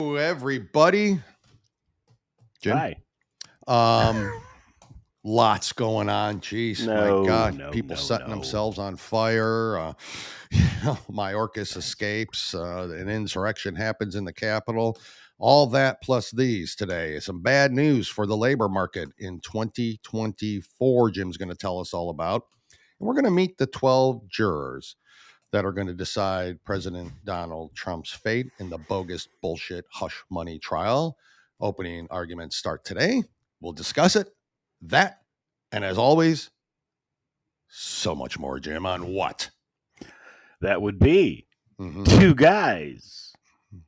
Everybody. Jim? Hi. Lots going on. Jeez, my God. People setting no. themselves on fire. Mayorkas escapes. An insurrection happens in the Capitol. All that plus these today. Some bad news for the labor market in 2024. Jim's going to tell us all about. And we're going to meet the 12 jurors that are going to decide President Donald Trump's fate in the bogus bullshit hush money trial. Opening arguments start today. We'll discuss it, that, and as always, so much more, Jim, on what? That would be two guys,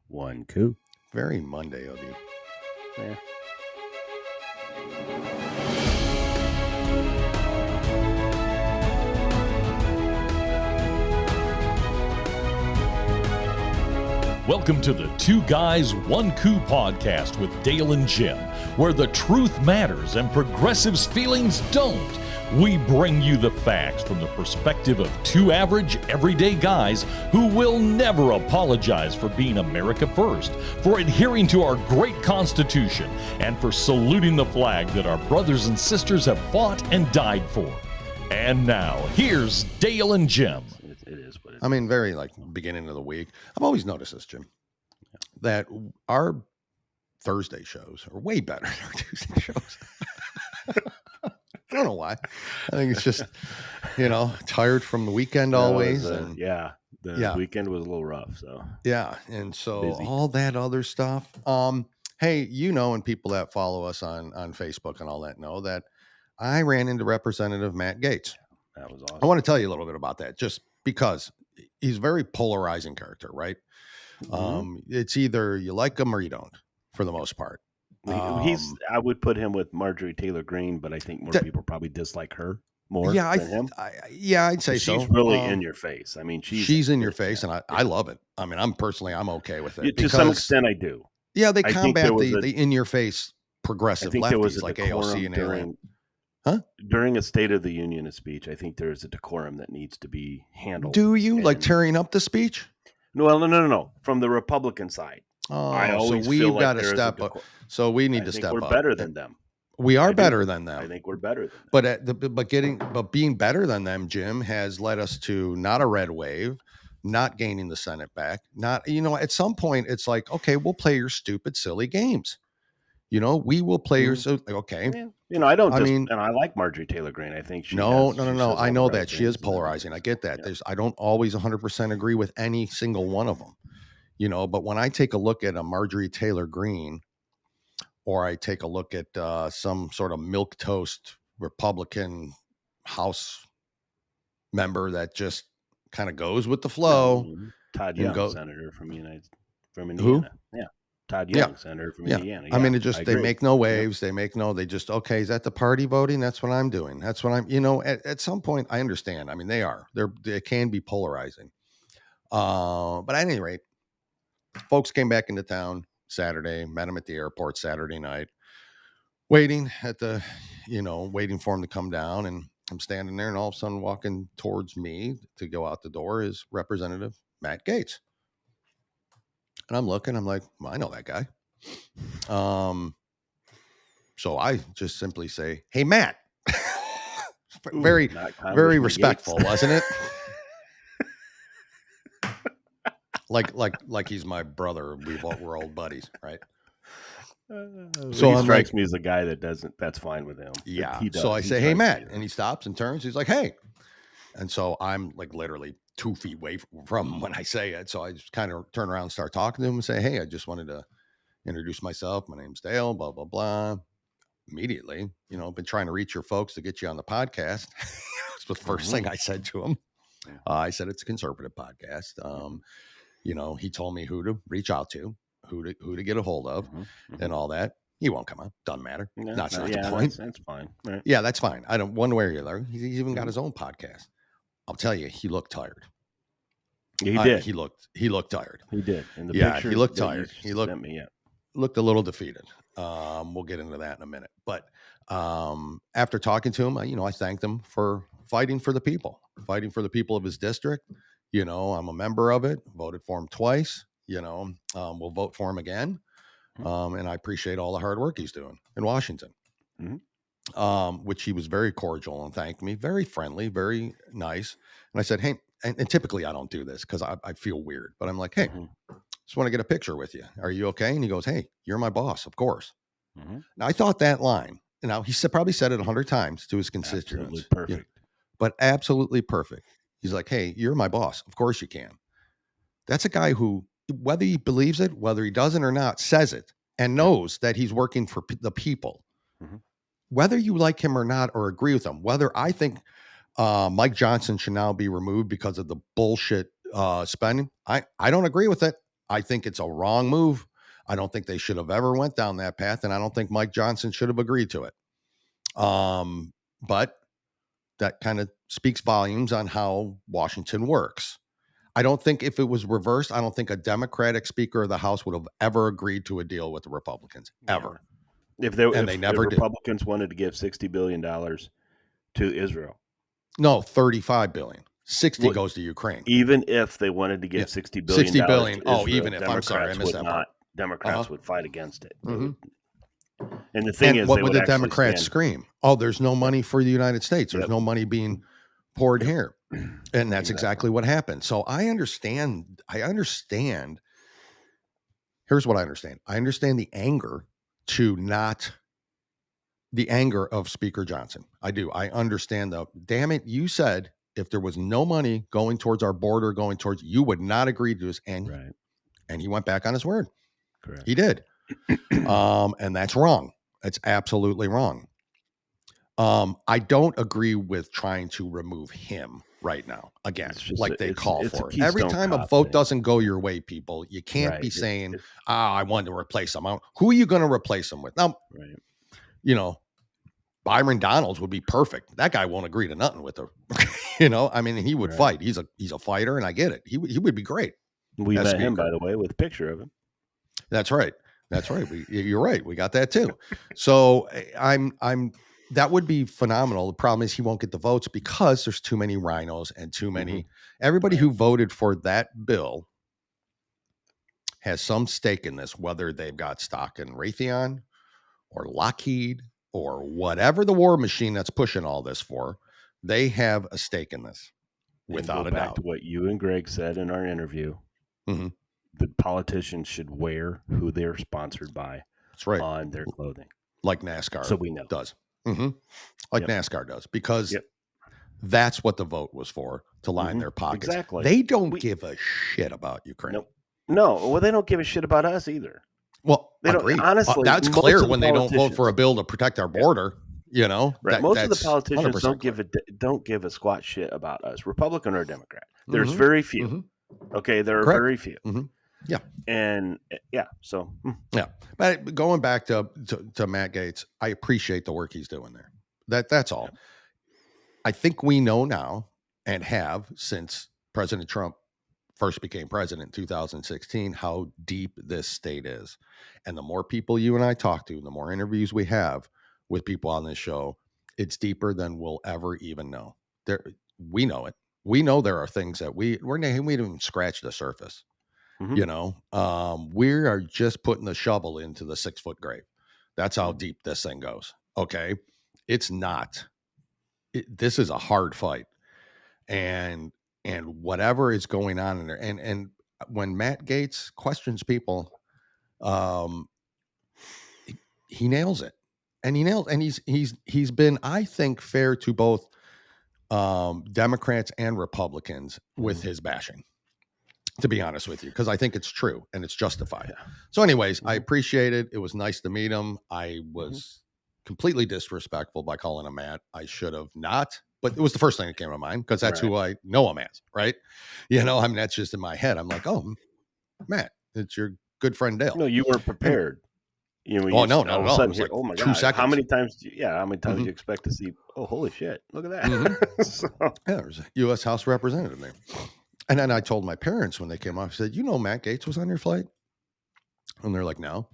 one coup. Very Monday of you. Yeah. Welcome to the Two Guys, One Coup podcast with Dale and Jim, where the truth matters and progressives' feelings don't. We bring you the facts from the perspective of two average, everyday guys who will never apologize for being America first, for adhering to our great Constitution, and for saluting the flag that our brothers and sisters have fought and died for. And now, here's Dale and Jim. It is what it is. I mean, very like beginning of the week. I've always noticed this, Jim, that our Thursday shows are way better than our Tuesday shows. I don't know why. I think it's just, tired from the weekend always. The weekend was a little rough. So yeah. And so busy. All that other stuff. Hey, and people that follow us on Facebook and all that know that I ran into Representative Matt Gaetz. That was awesome. I want to tell you a little bit about that just because he's a very polarizing character, right? Mm-hmm. It's either you like him or you don't, for the most part. I would put him with Marjorie Taylor Greene, but I think more people probably dislike her more than him. I'd say so. She's really in your face. I mean, she's in your face, and I love it. I mean, I'm okay with it. To some extent, I do. Yeah, they combat the in your face progressive lefties like AOC and Aaron. During a State of the Union speech, I think there is a decorum that needs to be handled. Do you like tearing up the speech? No. From the Republican side. So we've got to step up. So we need to step up. We're better than them. We are better than them. I think we're better than them. But being better than them, Jim, has led us to not a red wave, not gaining the Senate back. Not, at some point it's like, okay, we'll play your stupid, silly games. We will play your okay. And I like Marjorie Taylor Greene. I think no. I know that she is polarizing. I get that. Yeah. I don't always 100% agree with any single one of them. But when I take a look at a Marjorie Taylor Greene, or I take a look at some sort of milquetoast Republican House member that just kind of goes with the flow. Todd Young, senator from Indiana. Who? Yeah. Todd Young, senator from Indiana. Yeah, I mean, they make no waves. They just, okay, is that the party voting? That's what I'm doing. That's what I'm, at some point I understand. I mean, they can be polarizing. But at any rate, folks came back into town Saturday, met him at the airport Saturday night, waiting waiting for him to come down. And I'm standing there, and all of a sudden walking towards me to go out the door is Representative Matt Gaetz. And I'm looking, I'm like, well, I know that guy. So I just simply say, hey, Matt. Very respectful, wasn't it? like he's my brother. We're old buddies, right? So he strikes me as a guy that's fine with him. Yeah. So I say, hey, Matt. And he stops and turns. He's like, hey. And so I'm like literally 2 feet away from when I say it. So I just kind of turn around and start talking to him and say, hey, I just wanted to introduce myself. My name's Dale, blah, blah, blah. Immediately, been trying to reach your folks to get you on the podcast. That's the first thing I said to him. I said, it's a conservative podcast. He told me who to reach out to, who to get a hold of and all that. He won't come on. Doesn't matter. That's not the point. That's fine. Right. Yeah, that's fine. I don't one way or the other. He's even got his own podcast. I'll tell you, he looked tired. Yeah, he did. He looked tired. He did. In the picture, he looked tired. He looked a little defeated. We'll get into that in a minute. But after talking to him, I thanked him for fighting for the people of his district. I'm a member of it, voted for him twice. we'll vote for him again. And I appreciate all the hard work he's doing in Washington. Which he was very cordial and thanked me, very friendly, very nice. And I said, hey, and typically I don't do this because I feel weird, but I'm like, hey, just want to get a picture with you. Are you okay? And he goes, hey, you're my boss, of course. Now I thought that line, he probably said it 100 times to his constituents. Absolutely perfect. But absolutely perfect. He's like, hey, you're my boss. Of course you can. That's a guy who, whether he believes it, whether he doesn't or not, says it and knows that he's working for the people. Whether you like him or not, or agree with him, whether I think Mike Johnson should now be removed because of the bullshit spending, I don't agree with it. I think it's a wrong move. I don't think they should have ever went down that path, and I don't think Mike Johnson should have agreed to it. But that kind of speaks volumes on how Washington works. I don't think if it was reversed, I don't think a Democratic Speaker of the House would have ever agreed to a deal with the Republicans, ever. If Republicans wanted to give $60 billion to Israel. No, $35 billion. 60 goes to Ukraine. Even if they wanted to give $60 billion. $60 billion. To Israel, even if, I'm sorry, I missed that part. Democrats would fight against it. And the thing is, what would the Democrats scream? Oh, there's no money for the United States. There's no money being poured here. And that's exactly what happened. So I understand. Here's what I understand. I understand the anger the anger of Speaker Johnson. I do. I understand damn it, you said if there was no money going towards our border, you would not agree to this. And he went back on his word. Correct. He did. And that's wrong. It's absolutely wrong. I don't agree with trying to remove him right now. Again, like they call for it. Every time a vote doesn't go your way, people, you can't be saying, I wanted to replace him. Who are you going to replace him with? Now, Byron Donalds would be perfect. That guy won't agree to nothing with her. He would fight. He's a fighter, and I get it. He would be great. We met him, by the way, with a picture of him. That's right. You're right. We got that too. So that would be phenomenal. The problem is he won't get the votes because there's too many rhinos and too many. Everybody who voted for that bill has some stake in this, whether they've got stock in Raytheon or Lockheed or whatever the war machine that's pushing all this for. They have a stake in this, without a doubt. Back to what you and Greg said in our interview. The politicians should wear who they're sponsored by. That's right. On their clothing, like NASCAR. So we know does. Like NASCAR does, because that's what the vote was for, to line their pockets. Exactly. They don't give a shit about Ukraine. Nope. No, well, they don't give a shit about us either. Well, they don't, honestly, that's clear when they don't vote for a bill to protect our border. Right. Most of the politicians don't give a squat shit about us, Republican or Democrat. There's very few. Okay, there are very few. Yeah. And so yeah. But going back to Matt Gaetz, I appreciate the work he's doing there. That's all. I think we know now, and have since President Trump first became president in 2016, how deep this state is. And the more people you and I talk to, the more interviews we have with people on this show, it's deeper than we'll ever even know. We know it. We know there are things that we didn't even scratch the surface. We are just putting the shovel into the 6-foot grave. That's how deep this thing goes. Okay. It's not, this is a hard fight, and whatever is going on in there. And when Matt Gaetz questions people, he nails it, and he's been, I think, fair to both Democrats and Republicans with his bashing, to be honest with you, because I think it's true and it's justified. So anyways, I appreciate it. It was nice to meet him. I was completely disrespectful by calling him Matt. I should have not, but it was the first thing that came to mind, because that's who I know him as, right? That's just in my head. I'm like, oh, Matt, it's your good friend Dale. No, you weren't prepared. No, not at all. It was like, oh my 2 God, seconds. how many times do you expect to see, oh, holy shit, look at that. There's a U.S. House representative there. And then I told my parents when they came off, I said, Matt Gaetz was on your flight? And they're like, no.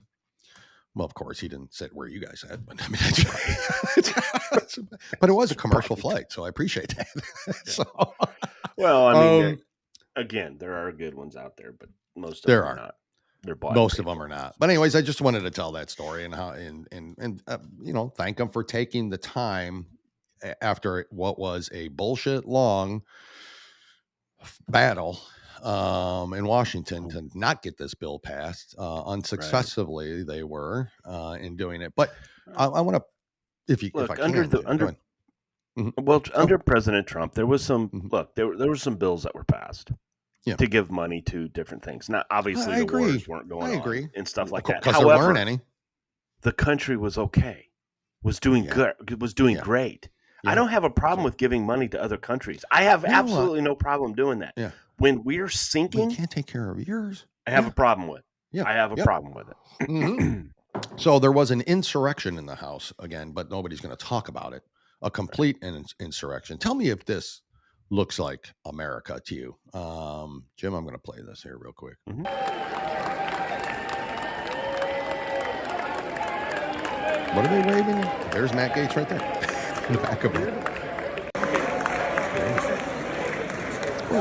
Well, of course, he didn't sit where you guys sat, but I mean, but it was a commercial flight, so I appreciate that. Well, I mean, again, there are good ones out there, but most of them are not. They're most of them are not. But anyways, I just wanted to tell that story and how and thank them for taking the time after what was a bullshit long battle in Washington to not get this bill passed. Unsuccessfully, they were in doing it. But I want to, under President Trump, there was some there were some bills that were passed to give money to different things. Now, obviously, wars weren't going on and stuff like that. However, there weren't any. The country was okay, was doing good, was doing great. Yeah. I don't have a problem with giving money to other countries. I have absolutely no problem doing that. Yeah. When we're sinking, we can't take care of yours. I have a problem with. Yeah. I have a problem with it. Mm-hmm. So there was an insurrection in the House again, but nobody's going to talk about it. A complete insurrection. Tell me if this looks like America to you. Jim, I'm going to play this here real quick. Mm-hmm. What are they waving? There's Matt Gaetz right there. In the back of it.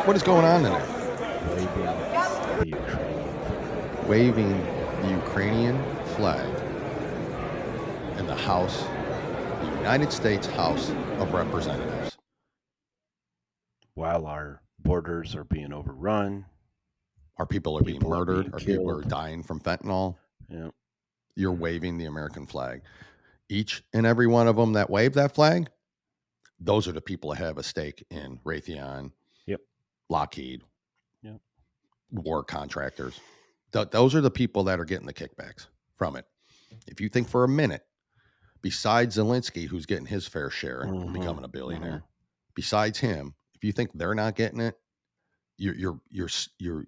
What is going on in there? Waving the Ukrainian flag in the House, the United States House of Representatives. While our borders are being overrun. Our people are being murdered. Our people are dying from fentanyl. Yeah. You're waving the American flag. Each and every one of them that wave that flag, those are the people that have a stake in Raytheon, Lockheed, war contractors. Those are the people that are getting the kickbacks from it. If you think for a minute, besides Zelensky, who's getting his fair share and becoming a billionaire, besides him, if you think they're not getting it, you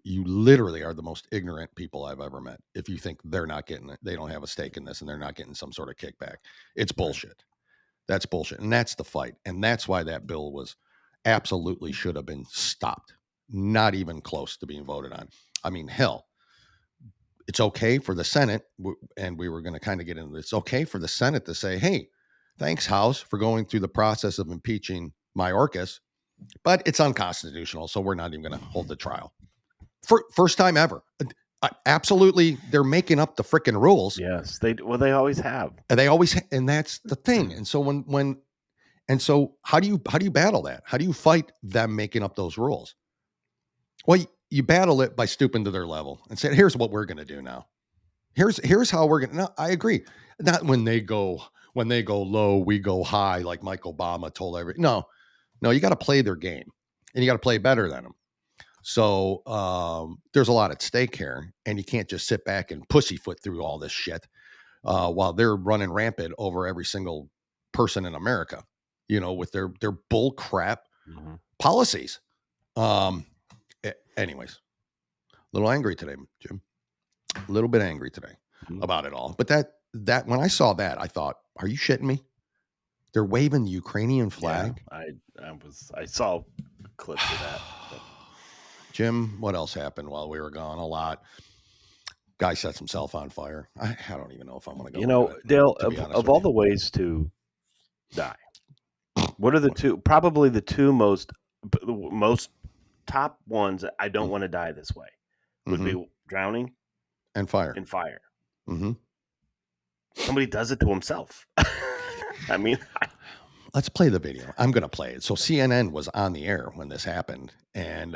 literally are the most ignorant people I've ever met. If you think they're not getting it, they don't have a stake in this and they're not getting some sort of kickback. It's bullshit. That's bullshit. And that's the fight. And that's why that bill was absolutely should have been stopped. Not even close to being voted on. I mean, hell, it's okay for the Senate. And we were going to kind of get into this. It's okay for the Senate to say, hey, thanks, House, for going through the process of impeaching Mayorkas. But it's unconstitutional, so we're not even going to hold the trial. First time ever. Absolutely, they're making up the freaking rules. Yes, they always have. And that's the thing. And so so how do you battle that? How do you fight them making up those rules? Well, you battle it by stooping to their level and say, here's what we're going to do now. Here's how we're going to. No, I agree. Not when they go low, we go high, like Mike Obama told everybody. No, you got to play their game, and you got to play better than them. So there's a lot at stake here, and you can't just sit back and pussyfoot through all this shit while they're running rampant over every single person in America, with their bull crap policies. Anyways, a little angry today, Jim. A little bit angry today about it all. But that when I saw that, I thought, are you shitting me? They're waving the Ukrainian flag. Yeah, I saw clips of that. But. Jim, what else happened while we were gone? A lot. Guy sets himself on fire. I don't even know if I'm going to go. Dale, of all the ways to die, what are the two? Probably the two most top ones that I don't want to die this way would be drowning and fire. Mm-hmm. Somebody does it to himself. I mean, let's play the video. I'm going to play it. So CNN was on the air when this happened and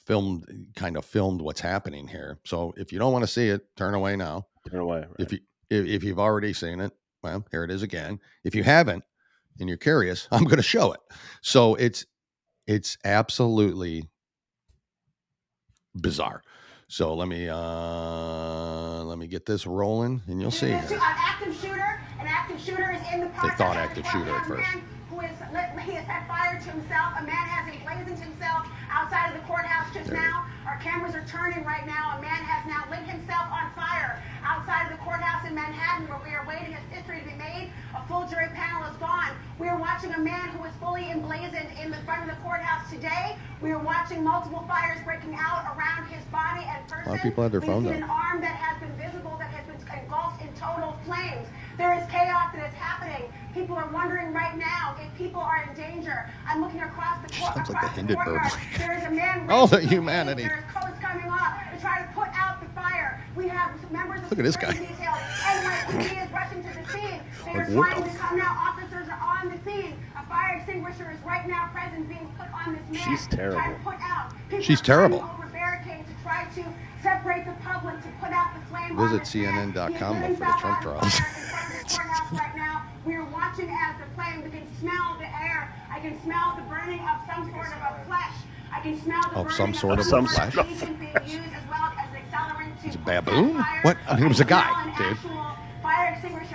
filmed what's happening here. So if you don't want to see it, turn away now. Turn away. Right. If you've already seen it, well, here it is again. If you haven't and you're curious, I'm going to show it. So it's absolutely bizarre. So let me get this rolling and you'll see. An active shooter is in the park. They thought active shooter at first. He has set fire to himself. A man has emblazoned himself outside of the courthouse just now. Our cameras are turning right now. A man has now lit himself on fire outside of the courthouse in Manhattan, where we are waiting his history to be made. A full jury panel is gone. We are watching a man who is fully emblazoned in the front of the courthouse today. We are watching multiple fires breaking out around his body and person. A lot of people had their phones up. We've seen an arm that has been visible, that has been engulfed in total flames. There is chaos that is happening. People are wondering right now if people are in danger. I'm looking across the court. Sounds like the Hindenburg. There is a man. All the humanity. There's codes coming off. to try to put out the fire. We have members of Look at this guy. detail. NYPD is rushing to the scene. They are trying to come now. Officers are on the scene. A fire extinguisher is right now present being put on this man. She's terrible. To put out. She's terrible. Over barricades to try to separate the public, to put out the flame. Visit CNN.com for the Trump trials. Right now, we are watching as the flame. We can smell the air. I can smell the burning of some sort of a flesh. I can smell the burning some sort of some flesh. being used as well as an accelerant to It's a baboon? What? I mean, it was a guy, dude.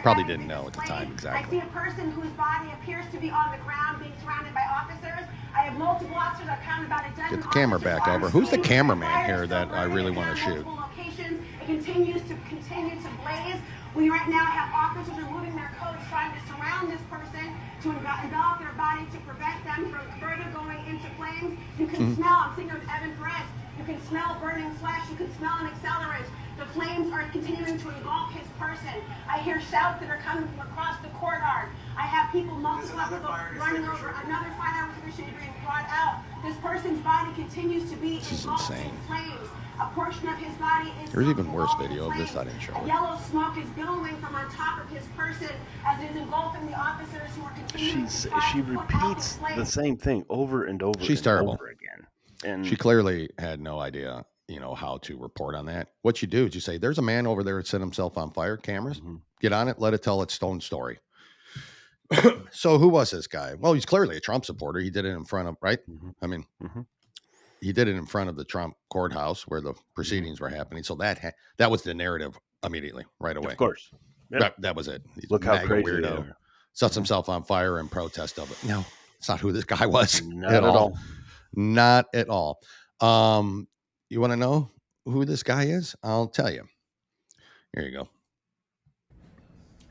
Probably didn't know at the time exactly. I see a person whose body appears to be on the ground being surrounded by officers. I have multiple officers. I've counted about a dozen. Get the camera back over. Who's the cameraman here that I really want to shoot? It continues to blaze. We right now have officers removing their coats, trying to surround this person to envelop their body to prevent them from further going into flames. You can smell, I'm thinking of Evan Perez, you can smell burning flesh, you can smell an accelerant. The flames are continuing to engulf his person. I hear shouts that are coming from across the courtyard. I have people multiple running over, another fire extinguisher being brought out. This person's body continues to be engulfed in flames. A portion of his body is. There's even worse video of this. I didn't show it. Yellow smoke is billowing from on top of his person as it is engulfing the officers who are continuing. She repeats the same thing over and over. She's terrible. Over again. And she clearly had no idea, how to report on that. What you do is you say, "There's a man over there that set himself on fire." Cameras, get on it. Let it tell its own story. So who was this guy? Well, he's clearly a Trump supporter. He did it in front of, right? I mean. He did it in front of the Trump courthouse where the proceedings were happening. So that was the narrative immediately, right away. Of course. Yep. That was it. He's Look how crazy weirdo. Sets himself on fire in protest of it. No, it's not who this guy was. Not at all. Not at all. You want to know who this guy is? I'll tell you. Here you go.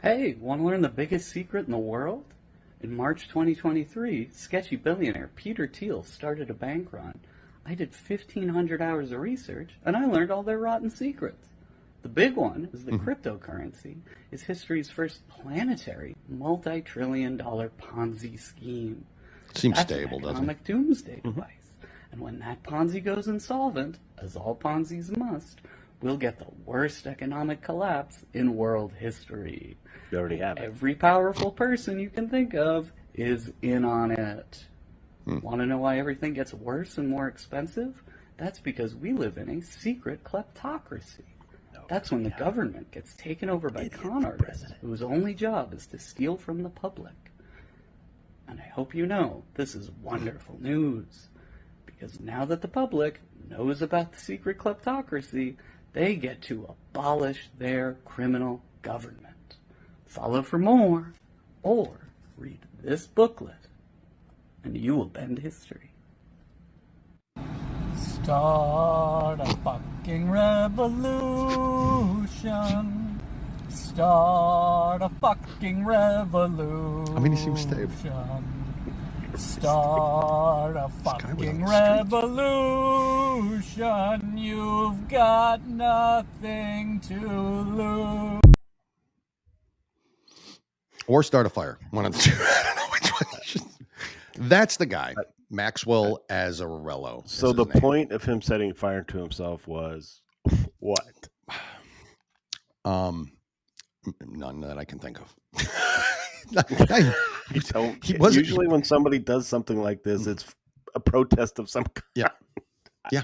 Hey, want to learn the biggest secret in the world? In March 2023, sketchy billionaire Peter Thiel started a bank run. I did 1,500 hours of research, and I learned all their rotten secrets. The big one is the cryptocurrency is history's first planetary, multi-trillion-dollar Ponzi scheme. Seems That's stable, an doesn't it? economic doomsday device. And when that Ponzi goes insolvent, as all Ponzis must, we'll get the worst economic collapse in world history. You already have it. Every powerful person you can think of is in on it. Want to know why everything gets worse and more expensive? That's because we live in a secret kleptocracy. That's when the government gets taken over by con artists whose only job is to steal from the public. And I hope you know this is wonderful news. Because now that the public knows about the secret kleptocracy, they get to abolish their criminal government. Follow for more, or read this booklet, and you will bend history. Start a fucking revolution. Start a fucking revolution. I mean, he seems stable. Start a fucking revolution. You've got nothing to lose. Or start a fire. One of the two. I don't know which one. That's the guy. Maxwell Azzarello. So the point of him setting fire to himself was what? None that I can think of. Usually when somebody does something like this, it's a protest of some kind. Yeah.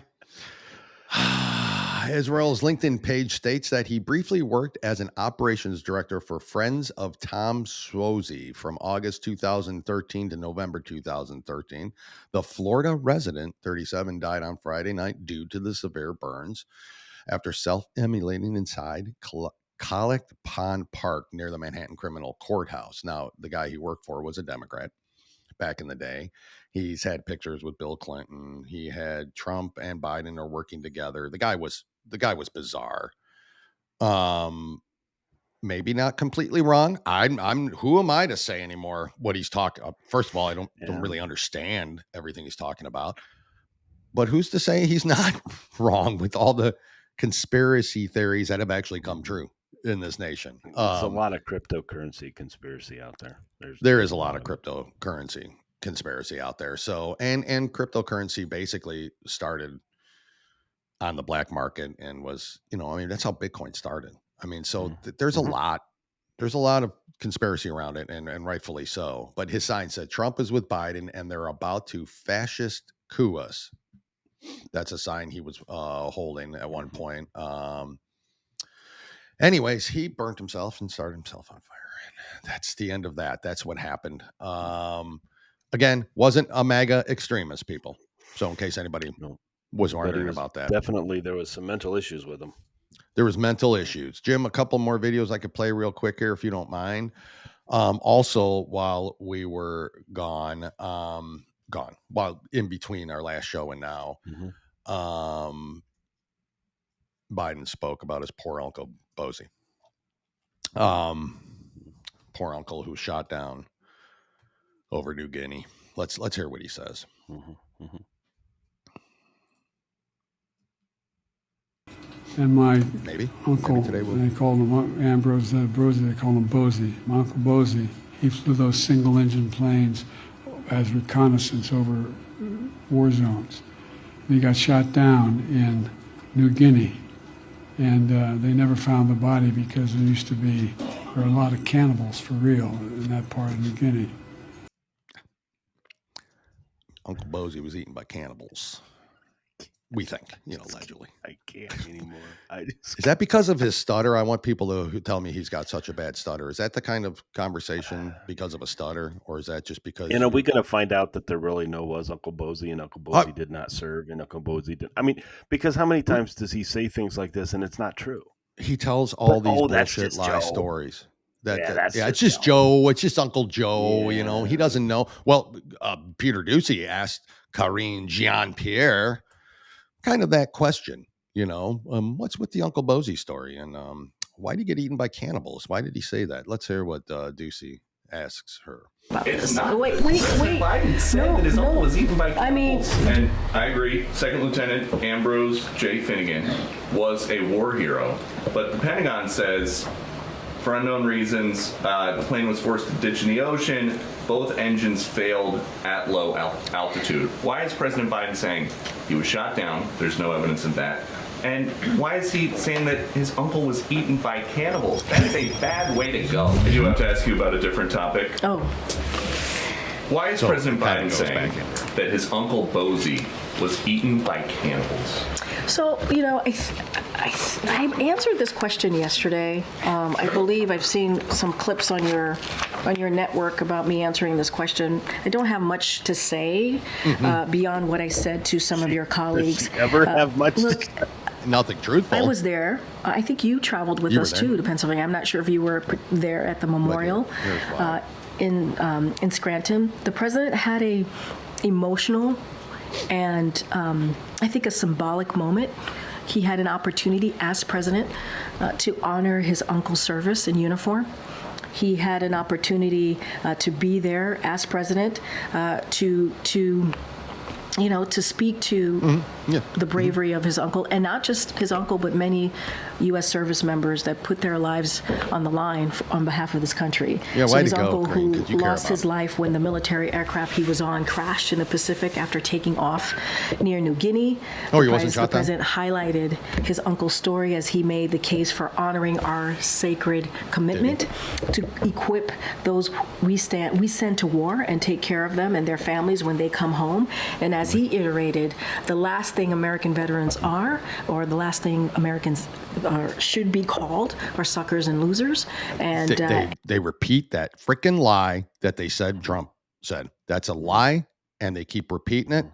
Israel's LinkedIn page states that he briefly worked as an operations director for Friends of Tom Suozzi from August 2013 to November 2013. The Florida resident, 37, died on Friday night due to the severe burns after self-immolating inside Collect Pond Park near the Manhattan Criminal Courthouse. Now, the guy he worked for was a Democrat back in the day. He's had pictures with Bill Clinton. He had Trump and Biden are working together. The guy was bizarre. Maybe not completely wrong. I'm who am I to say anymore what he's talking? First of all, I don't really understand everything he's talking about. But who's to say he's not wrong with all the conspiracy theories that have actually come true in this nation? There's a lot of cryptocurrency conspiracy out there. There is a lot of cryptocurrency conspiracy out there. So, and cryptocurrency basically started on the black market and was, that's how Bitcoin started. I mean, so there's a lot of conspiracy around it, and rightfully so. But his sign said Trump is with Biden and they're about to fascist coup us. That's a sign he was holding at one point. Anyways, he burnt himself and started himself on fire. And that's the end of that. That's what happened. Again, wasn't a MAGA extremist, people. So in case anybody was wondering about that. Definitely there was some mental issues with him. There was mental issues. Jim, a couple more videos I could play real quick here if you don't mind. Also, while we were gone, while in between our last show and now, Biden spoke about his poor Uncle Bozy. Poor uncle who shot down over New Guinea. Let's hear what he says. And my uncle, today they called him Ambrose Brosey, they called him Bozy. My Uncle Bozy, he flew those single-engine planes as reconnaissance over war zones. And he got shot down in New Guinea, and they never found the body because there were a lot of cannibals for real in that part of New Guinea. Uncle Bozy was eaten by cannibals. We think, allegedly. I can't anymore. Is that because of his stutter? I want people who tell me he's got such a bad stutter. Is that the kind of conversation because of a stutter, or is that just because? And are we going to find out that there really was Uncle Bozy, and Uncle Bozy did not serve, and Uncle Bozy did? I mean, because how many times does he say things like this, and it's not true? He tells all these bullshit lie stories. It's just Joe. It's just Uncle Joe. Yeah. He doesn't know. Well, Peter Doocy asked Karine Jean-Pierre kind of that question, what's with the Uncle Bozy story, and why did he get eaten by cannibals? Why did he say that? Let's hear what Doocy asks her. It's not. Wait. Biden said that his uncle was eaten by cannibals. And I agree. Second Lieutenant Ambrose J. Finnegan was a war hero, but the Pentagon says, for unknown reasons, the plane was forced to ditch in the ocean. Both engines failed at low altitude. Why is President Biden saying he was shot down? There's no evidence of that. And why is he saying that his uncle was eaten by cannibals? That is a bad way to go. I do have to ask you about a different topic. Oh. Why is President Biden saying that his Uncle Bozy was eaten by cannibals? So, I answered this question yesterday. I believe I've seen some clips on your network about me answering this question. I don't have much to say beyond what I said to some of your colleagues. Does she ever have much to say? Nothing truthful. I was there. I think you traveled with us too to Pennsylvania. I'm not sure if you were there at the memorial in Scranton. The president had a emotional and I think a symbolic moment. He had an opportunity as president to honor his uncle's service in uniform. He had an opportunity to be there as president to speak to the bravery of his uncle, and not just his uncle, but many U.S. service members that put their lives on the line on behalf of this country. Yeah, so way his to go, uncle, Green, who lost his life when the military aircraft he was on crashed in the Pacific after taking off near New Guinea. Oh, he wasn't shot down? The president highlighted his uncle's story as he made the case for honoring our sacred commitment to equip those we send to war and take care of them and their families when they come home. And as he iterated, the last thing American veterans are, or the last thing Americans should be called, are suckers and losers. And they repeat that frickin' lie that they said Trump said. That's a lie, and they keep repeating it.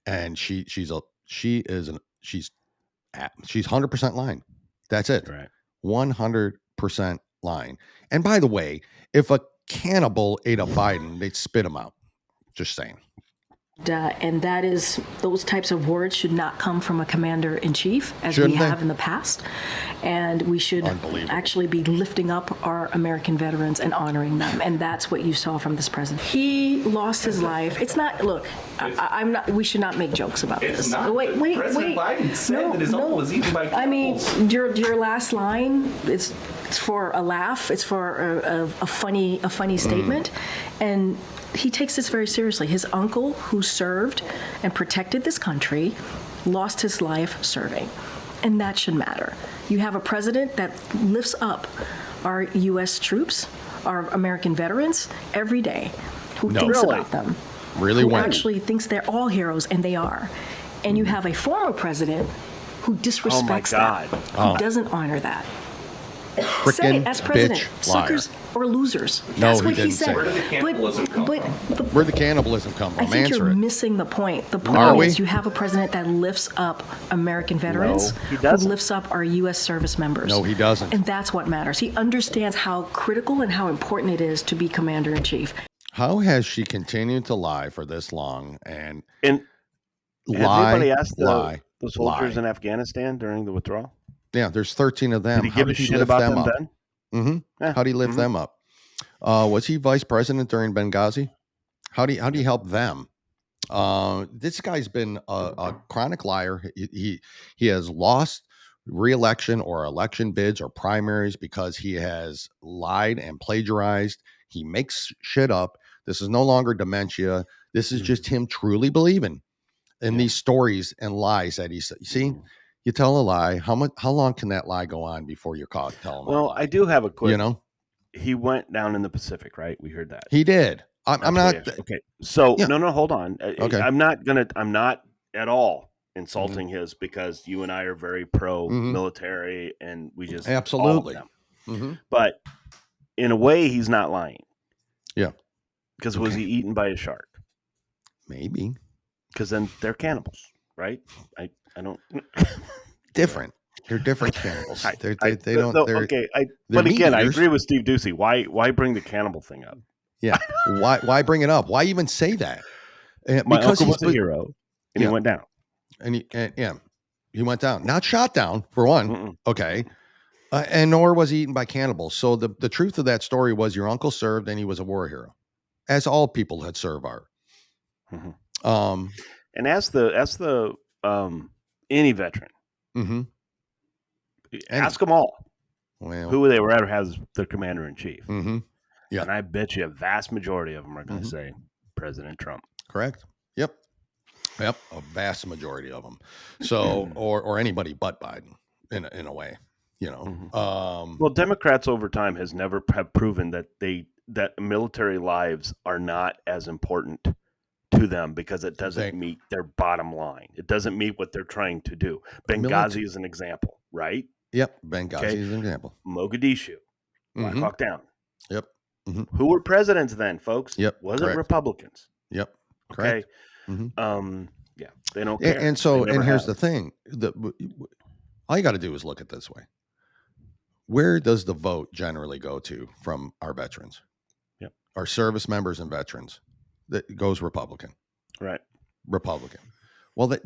And she's 100% lying. That's it. Right. 100% lying. And by the way, if a cannibal ate a Biden, they'd spit him out. Just saying. And that is, those types of words should not come from a commander-in-chief, as we have in the past. And we should actually be lifting up our American veterans and honoring them. And that's what you saw from this president. He lost his life. It's not, look, I'm not, we should not make jokes about this. Wait. President Biden said that his uncle was eaten by cannibals. I mean, your last line, it's for a laugh. It's for a funny statement. And he takes this very seriously. His uncle, who served and protected this country, lost his life serving. And that should matter. You have a president that lifts up our U.S. troops, our American veterans, every day, who thinks about them. Who actually thinks they're all heroes, and they are. And you have a former president who disrespects that, who doesn't honor that. Say it as president, suckers or losers. That's what he said. Where did the cannibalism come from? Where'd the cannibalism come from? I think you're missing the point. The point is you have a president that lifts up American veterans, who lifts up our U.S. service members. No, he doesn't. And that's what matters. He understands how critical and how important it is to be commander-in-chief. How has she continued to lie for this long and lie? Anybody asked the soldiers in Afghanistan during the withdrawal? Yeah, there's 13 of them. Did he give a shit about them then? Mm-hmm. Yeah. How do you lift them up? Was he vice president during Benghazi? How do you help them? This guy's been a chronic liar. He has lost re-election or election bids or primaries because he has lied and plagiarized. He makes shit up. This is no longer dementia. This is just him truly believing in these stories and lies that he said. See, you tell a lie. How long can that lie go on before you're caught telling? Well, I do have a quick. He went down in the Pacific, right? We heard that he did. I'm not okay. So no, hold on. Okay. I'm not at all insulting his, because you and I are very pro military and we just absolutely. But in a way, he's not lying. Yeah. Because was he eaten by a shark? Maybe. Because then they're cannibals, right? I don't. Different. They're different cannibals. They don't. Okay. But again, I agree with Steve Ducey. Why bring the cannibal thing up? Yeah. Why bring it up? Why even say that? My uncle was a hero, and he went down. And he went down. Not shot down for one. Okay. And nor was he eaten by cannibals. So the truth of that story was your uncle served and he was a war hero, as all people that serve are. And ask the any veteran. Ask them all who they were ever has their commander in chief. Yeah, and I bet you a vast majority of them are going to say President Trump. Correct. Yep. A vast majority of them. So or anybody but Biden in a way. Well, Democrats over time have proven that military lives are not as important to them because it doesn't meet their bottom line. It doesn't meet what they're trying to do. Benghazi is an example, right? Yep. Benghazi is an example. Mogadishu, Black Hawk Down. Yep. Who were presidents then, folks? Yep. Wasn't Republicans. Yep. Okay. Yeah. They don't care. And here's the thing. All you got to do is look at it this way. Where does the vote generally go to from our veterans? Yep. Our service members and veterans. That goes Republican. Right. Republican. Well,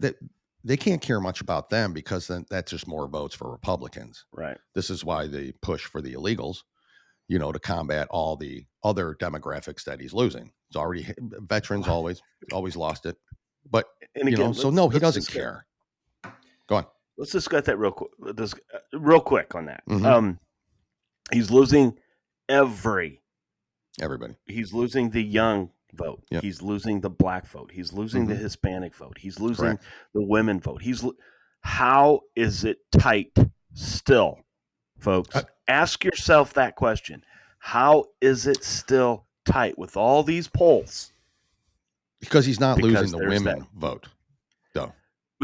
they can't care much about them because then that's just more votes for Republicans. Right. This is why they push for the illegals, to combat all the other demographics that he's losing. It's already veterans always lost it. But, he doesn't care. Go on. Let's discuss that real quick on that. He's losing everybody. He's losing the young vote. Yep. He's losing the black vote. He's losing the Hispanic vote. He's losing the women vote. How is it tight still, folks? Ask yourself that question. How is it still tight with all these polls? Because he's not losing the women vote, though.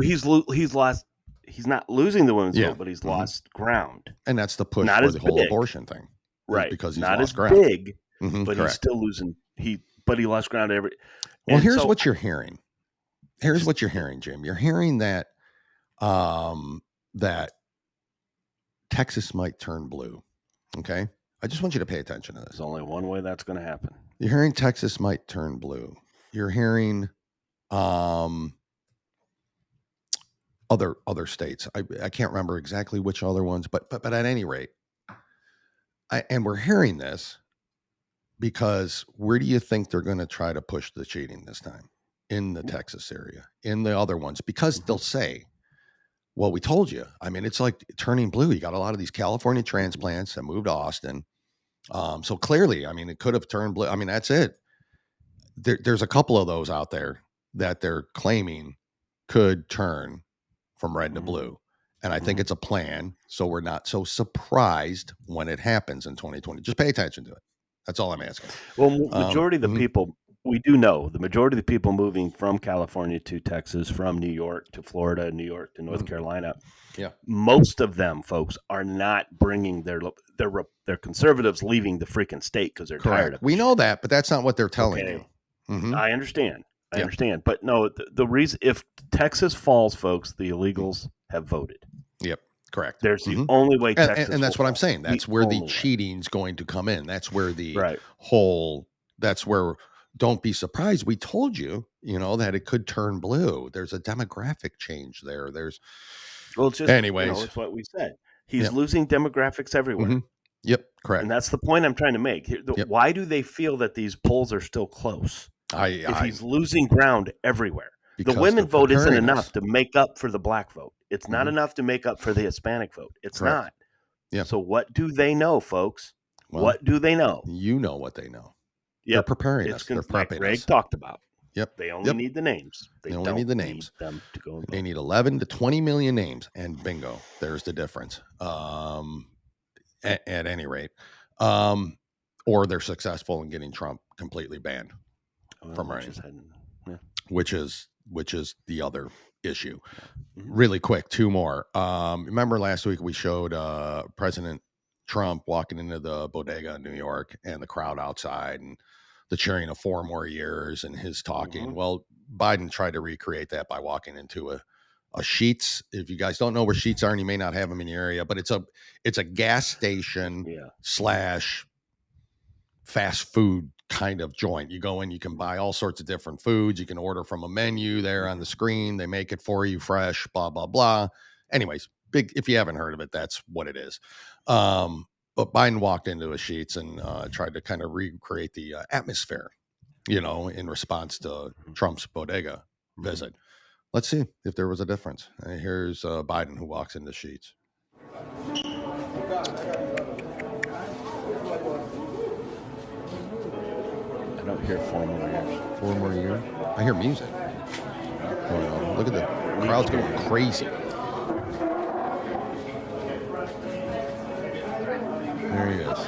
He's lost. He's not losing the women's vote, but he's lost ground. And that's the push for the whole abortion thing. Right. Because he's not lost as ground. Big, but he's still losing. But he lost ground every. Well, here's what you're hearing. Here's what you're hearing, Jim. You're hearing that that Texas might turn blue. Okay? I just want you to pay attention to this. There's only one way that's going to happen. You're hearing Texas might turn blue. You're hearing other states. I can't remember exactly which other ones, but at any rate, and we're hearing this because where do you think they're going to try to push the cheating this time? In the Texas area, in the other ones, because they'll say, well, we told you. I mean, it's like turning blue. You got a lot of these California transplants that moved to Austin. So clearly, I mean, it could have turned blue. I mean, that's it. There's a couple of those out there that they're claiming could turn from red to blue. And I think it's a plan, so we're not so surprised when it happens in 2020. Just pay attention to it. That's all I'm asking. Well, majority of the people, we do know, the majority of the people moving from California to Texas, from New York to Florida, New York to North Carolina, most of them, folks, are not bringing their conservatives leaving the freaking state because they're tired of it. We know that, but that's not what they're telling you. I understand. I understand. But no, the reason, if Texas falls, folks, the illegals have voted. Yep. Correct. There's the only way Texas and that's what I'm saying. That's where the way. cheating's going to come in. That's where the whole, that's where, don't be surprised. We told you, that it could turn blue. There's a demographic change there. Well, it's just, anyways, it's what we said. He's losing demographics everywhere. Yep. Correct. And that's the point I'm trying to make. Why do they feel that these polls are still close? If he's losing ground everywhere. The women vote isn't enough to make up for the black vote. It's not enough to make up for the Hispanic vote. It's not. Yeah. So what do they know, folks? Well, what do they know? You know what they know. They're preparing us. They're prepping Greg us. talked about. Yep. They only need the names. They only need the names. Them to go and they need 11 to 20 million names, and bingo, there's the difference. At any rate, or they're successful in getting Trump completely banned from running, which is the other issue. Really quick, two more. Remember last week we showed President Trump walking into the bodega in New York and the crowd outside and the cheering of 4 more years and his talking. Well, Biden tried to recreate that by walking into a Sheetz. If you guys don't know where Sheetz are, and you may not have them in your area, but it's a gas station / fast food kind of joint. You go in, you can buy all sorts of different foods. You can order from a menu there on the screen. They make it for you fresh, blah, blah, blah. Anyways, big, if you haven't heard of it, that's what it is. But Biden walked into a Sheetz and tried to kind of recreate the atmosphere, in response to Trump's bodega visit. Let's see if there was a difference. Here's Biden who walks into Sheetz. I don't hear 4 more years. 4 more years? I hear music. Look at the crowd's going crazy. There he is.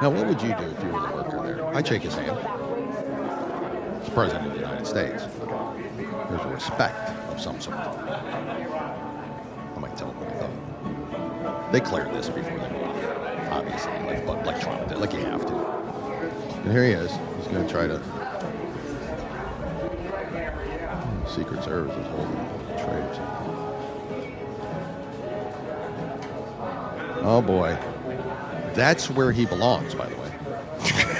Now, what would you do if you were the worker there? I'd shake his hand. It's the President of the United States. There's a respect of some sort. I might tell him what I thought. They cleared this before they move, obviously, like Trump did, like you have to. And here he is. He's going to try to. Secret Service is holding trades. Oh boy, that's where he belongs. By the way,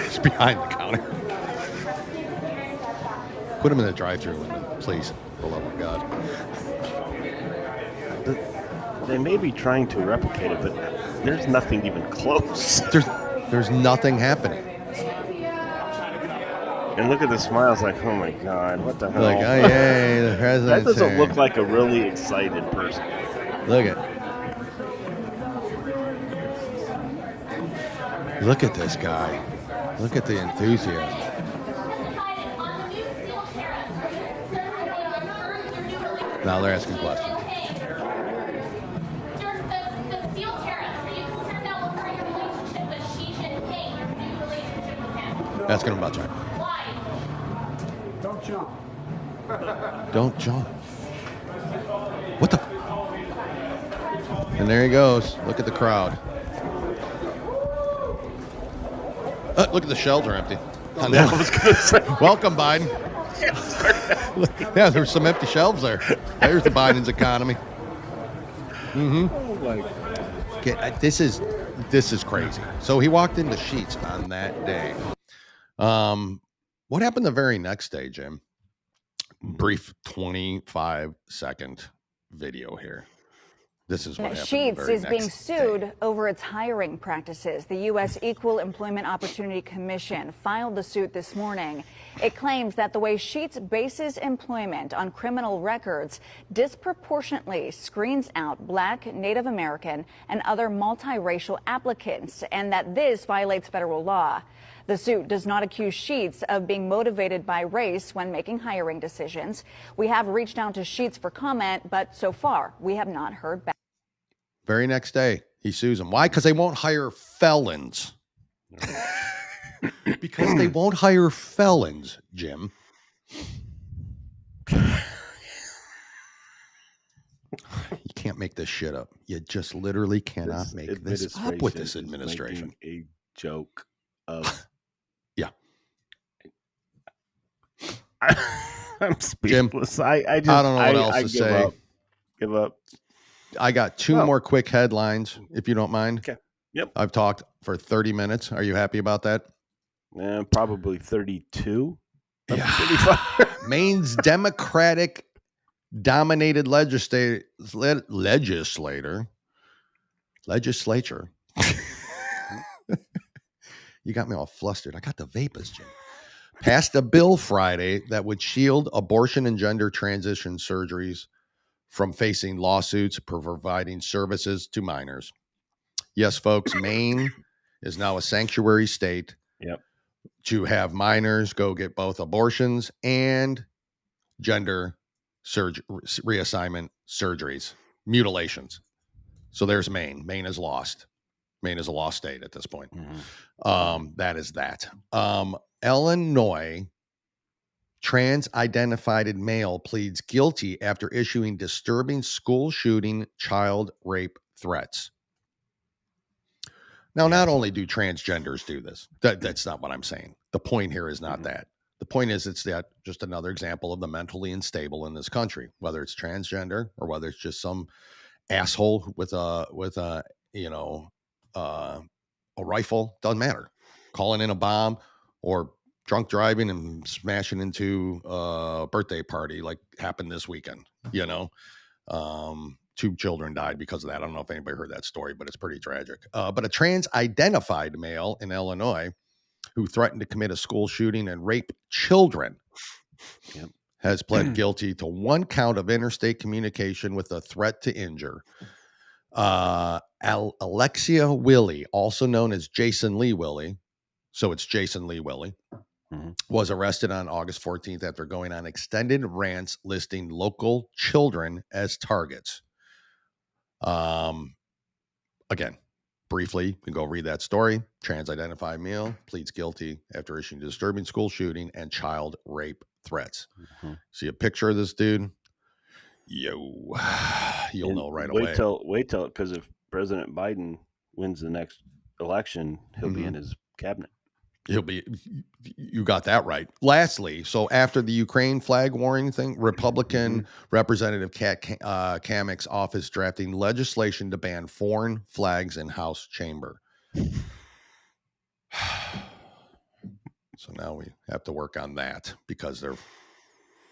he's behind the counter. Put him in the drive-thru, please, for the love of God. They may be trying to replicate it, but there's nothing even close. There's nothing happening. And look at the smiles, like, oh my God, what the hell? Like, oh yay, the president's That doesn't here. look like a really excited person. Look at this guy. Look at the enthusiasm. Now they're asking questions. Asking him about China. Don't jump. Don't jump. What the? And there he goes. Look at the crowd. Look at the shelves are empty. I was going to say. Welcome, Biden. Yeah, there's some empty shelves there. There's the Biden's economy. Mm-hmm. Oh my God. This is crazy. So he walked into Sheetz on that day. What happened the very next day, Jim? Brief 25-second video here. This is what happened. Sheetz is being sued over its hiring practices. The U.S. Equal Employment Opportunity Commission filed the suit this morning. It claims that the way Sheetz bases employment on criminal records disproportionately screens out Black, Native American, and other multiracial applicants, and that this violates federal law. The suit does not accuse Sheetz of being motivated by race when making hiring decisions. We have reached out to Sheetz for comment, but so far we have not heard back. Very next day, he sues them. Why? Because they won't hire felons. Because they won't hire felons, Jim. You can't make this shit up. You just literally cannot make this up with this administration. A joke of yeah. I'm speechless. Jim, I just don't know what else to say. Give up. I got two more quick headlines, if you don't mind. Okay. Yep. I've talked for 30 minutes. Are you happy about that? Probably 32. Yeah. Maine's Democratic dominated legislature. You got me all flustered. I got the vapors, Jim. Passed a bill Friday that would shield abortion and gender transition surgeries from facing lawsuits for providing services to minors. Yes, folks, Maine is now a sanctuary state. Yep. To have minors go get both abortions and gender reassignment surgeries, mutilations. So there's Maine. Maine is lost. Maine is a lost state at this point. Mm-hmm. That is that. Illinois trans-identified male pleads guilty after issuing disturbing school shooting child rape threats. Now, not only do transgenders do this, that's not what I'm saying. The point here is not that. The point is it's that just another example of the mentally unstable in this country, whether it's transgender or whether it's just some asshole with a rifle, doesn't matter. Calling in a bomb or drunk driving and smashing into a birthday party like happened this weekend, 2 children died because of that. I don't know if anybody heard that story, but it's pretty tragic. But a trans-identified male in Illinois who threatened to commit a school shooting and rape children has pled guilty to 1 count of interstate communication with a threat to injure. Alexia Willie, also known as Jason Lee Willie, so it's Jason Lee Willie, was arrested on August 14th after going on extended rants listing local children as targets. Again, briefly, you can go read that story. Trans-identified male pleads guilty after issuing disturbing school shooting and child rape threats. See a picture of this dude? You'll know right away. Wait till, because if President Biden wins the next election, he'll be in his cabinet. You got that right. Lastly, so after the Ukraine flag warring thing, Republican Representative Kat Kamek's office drafting legislation to ban foreign flags in House chamber. So now we have to work on that because they're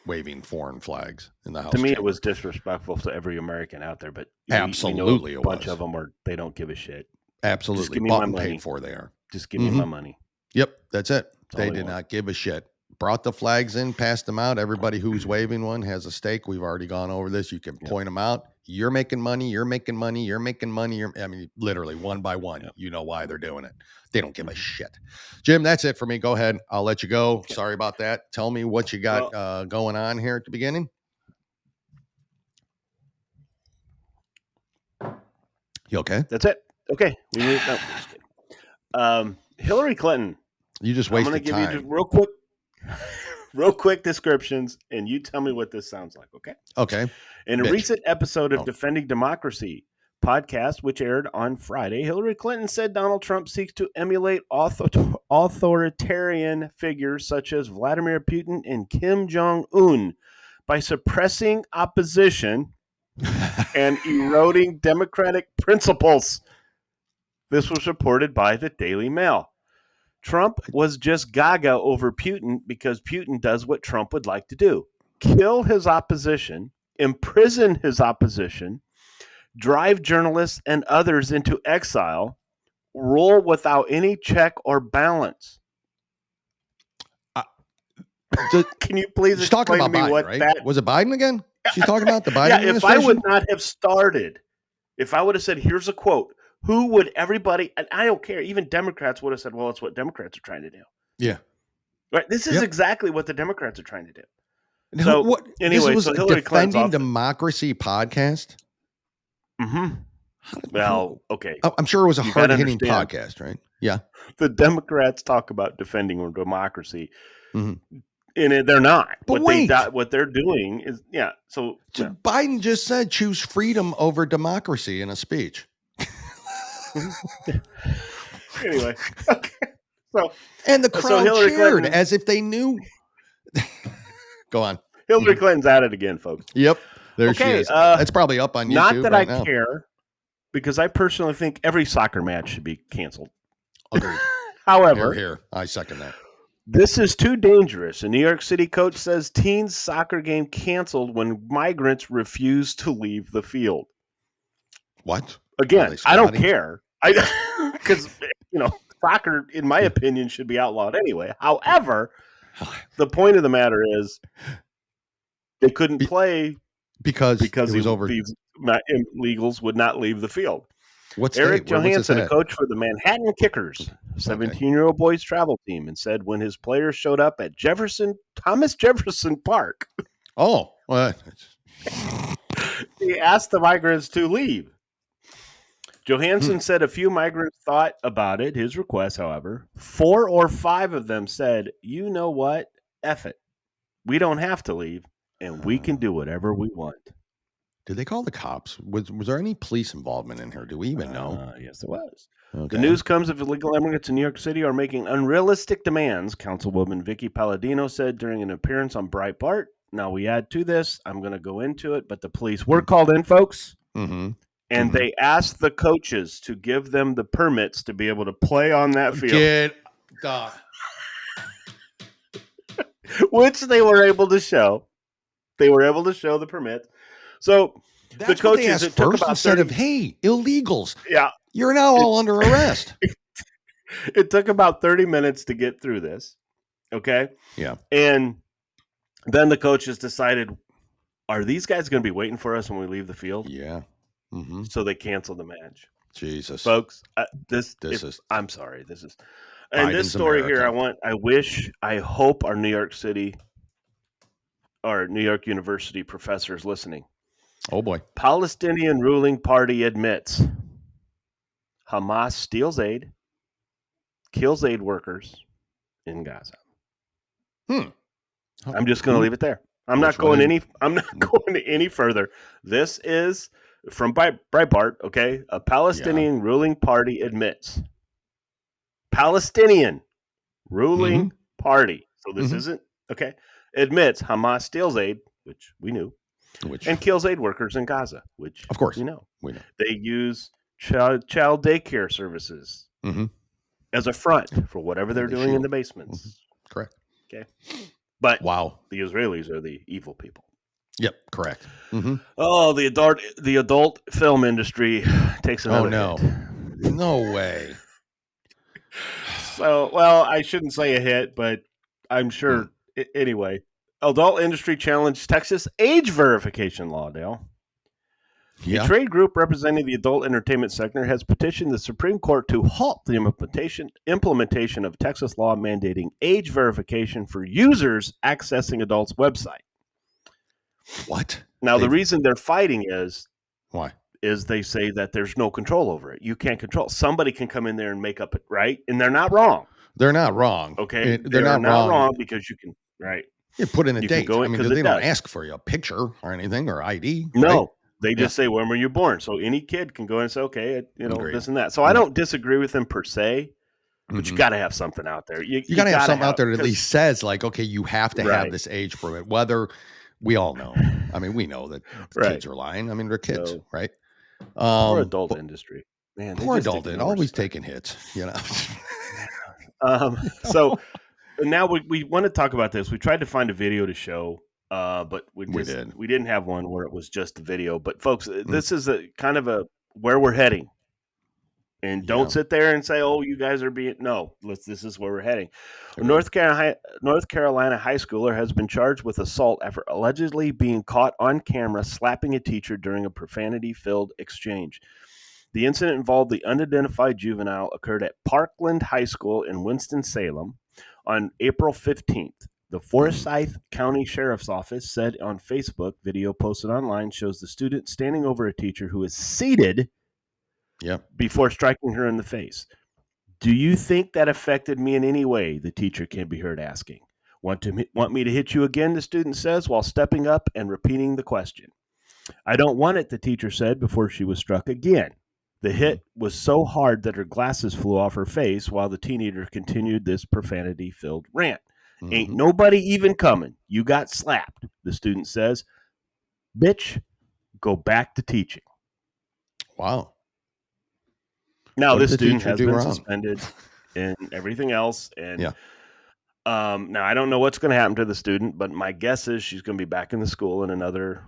waving foreign flags in the House. To me, chamber. It was disrespectful to every American out there, but absolutely, a bunch of them they don't give a shit. Absolutely, just give me my money. Paid for they are. Just give me my money. Yep, that's it. They did not give a shit. Brought the flags in, passed them out. Everybody who's waving one has a stake. We've already gone over this. You can point them out. You're making money. You're making money. You're making money. I mean, literally one by one. You know why they're doing it. They don't give a shit. Jim, that's it for me. Go ahead. I'll let you go. Sorry about that. Tell me what you got going on here at the beginning. You okay? That's it. Okay. Hillary Clinton. You just wasted time. I'm going to give you real quick descriptions, and you tell me what this sounds like, okay? Okay. In a recent episode of Defending Democracy podcast, which aired on Friday, Hillary Clinton said Donald Trump seeks to emulate authoritarian figures such as Vladimir Putin and Kim Jong-un by suppressing opposition and eroding democratic principles. This was reported by the Daily Mail. Trump was just gaga over Putin because Putin does what Trump would like to do. Kill his opposition, imprison his opposition, drive journalists and others into exile, rule without any check or balance. Can you please explain to me Biden, what right? that... Was it Biden again? She's talking about the Biden administration? If I would not have started, if I would have said, here's a quote, Who would everybody? And I don't care. Even Democrats would have said, "Well, it's what Democrats are trying to do." Yeah. Right. This is exactly what the Democrats are trying to do. Now, So what? Anyway, this was so a Hillary Clinton's Defending off. Democracy podcast. Mm-hmm. Well, okay. I'm sure it was a You gotta hard-hitting understand. podcast, right? Yeah. The Democrats talk about defending democracy, Mm-hmm. and they're not. But what they're doing is So Biden just said choose freedom over democracy in a speech. Anyway, okay. And the crowd Hillary cheered Clinton, as if they knew. Go on. Hillary Clinton's at it again, folks. Yep. There she is. That's probably up on YouTube. Not that right I now. care, because I personally think every soccer match should be canceled. Agreed. However, here, I second that. This is too dangerous. A New York City coach says teens' soccer game canceled when migrants refuse to leave the field. What? Again, I don't care. Because, soccer, in my opinion, should be outlawed anyway. However, the point of the matter is they couldn't play because it was over. These illegals would not leave the field. What's Eric state? What's Johansson, a coach for the Manhattan Kickers, 17-year-old boys travel team, and said when his players showed up at Thomas Jefferson Park, he asked the migrants to leave. Johansson said a few migrants thought about it, his request, however. 4 or 5 of them said, "You know what? F it. We don't have to leave, and we can do whatever we want." Did they call the cops? Was there any police involvement in here? Do we even know? Yes, there was. Okay. The news comes of illegal immigrants in New York City are making unrealistic demands, Councilwoman Vicky Palladino said during an appearance on Breitbart. Now, we add to this, I'm going to go into it, but the police were called in, folks, and they asked the coaches to give them the permits to be able to play on that field. Which they were able to show. They were able to show the permit. So that's the coaches, it took about instead of, hey, illegals. Yeah. You're now all under arrest. It took about 30 minutes to get through this. Okay. Yeah. And then the coaches decided, are these guys going to be waiting for us when we leave the field? Yeah. Mm-hmm. So they canceled the match. Jesus. Folks, this is, I'm sorry. This is, and Biden's this story America. here, I hope our New York University professors listening. Oh boy. Palestinian ruling party admits Hamas steals aid, kills aid workers in Gaza. I'm just going to leave it there. I'm not going any further. This is from Breitbart, okay? A Palestinian ruling party admits. Palestinian ruling party. So this isn't, okay? Admits Hamas steals aid, which we knew, and kills aid workers in Gaza, which of course we know. They use child daycare services as a front for whatever they're doing in the basements. Correct. Okay. But the Israelis are the evil people. Yep, correct. Oh, the adult film industry takes another hit. No way. So, well, I shouldn't say a hit, but I'm sure. Anyway, adult industry challenged Texas age verification law, Dale. A trade group representing the adult entertainment sector has petitioned the Supreme Court to halt the implementation of Texas law mandating age verification for users accessing adults' website. What? Now, the reason they're fighting is why? Is they say that there's no control over it. You can't control. Somebody can come in there and make up it, right? And they're not wrong. They're not wrong. Okay, they're not wrong because you can, right? You put in a date. I mean, they don't ask for you a picture or anything or ID. No. Right? They just say, when were you born? So any kid can go and say, okay, this and that. So I don't disagree with them per se, but you got to have something out there. You got to have something out there that at least says, like, okay, you have to have this age permit. Whether we all know. I mean, we know that kids are lying. I mean, they're kids, right? Poor adult industry. Man, poor adult industry. Always taking hits, So now we want to talk about this. We tried to find a video to show. But we didn't have one where it was just the video. But folks, this is a kind of a where we're heading, and don't sit there and say, "Oh, you guys are being." No, this is where we're heading. A North Carolina high schooler has been charged with assault after allegedly being caught on camera slapping a teacher during a profanity-filled exchange. The incident involved the unidentified juvenile occurred at Parkland High School in Winston-Salem on April 15th. The Forsyth County Sheriff's Office said on Facebook, video posted online shows the student standing over a teacher who is seated before striking her in the face. Do you think that affected me in any way? The teacher can be heard asking. Want me to hit you again, the student says, while stepping up and repeating the question. I don't want it, the teacher said before she was struck again. The hit was so hard that her glasses flew off her face while the teenager continued this profanity-filled rant. Ain't nobody even coming. You got slapped, the student says. Bitch, go back to teaching. Wow. Now, this student has been suspended and everything else. And now, I don't know what's going to happen to the student, but my guess is she's going to be back in the school in another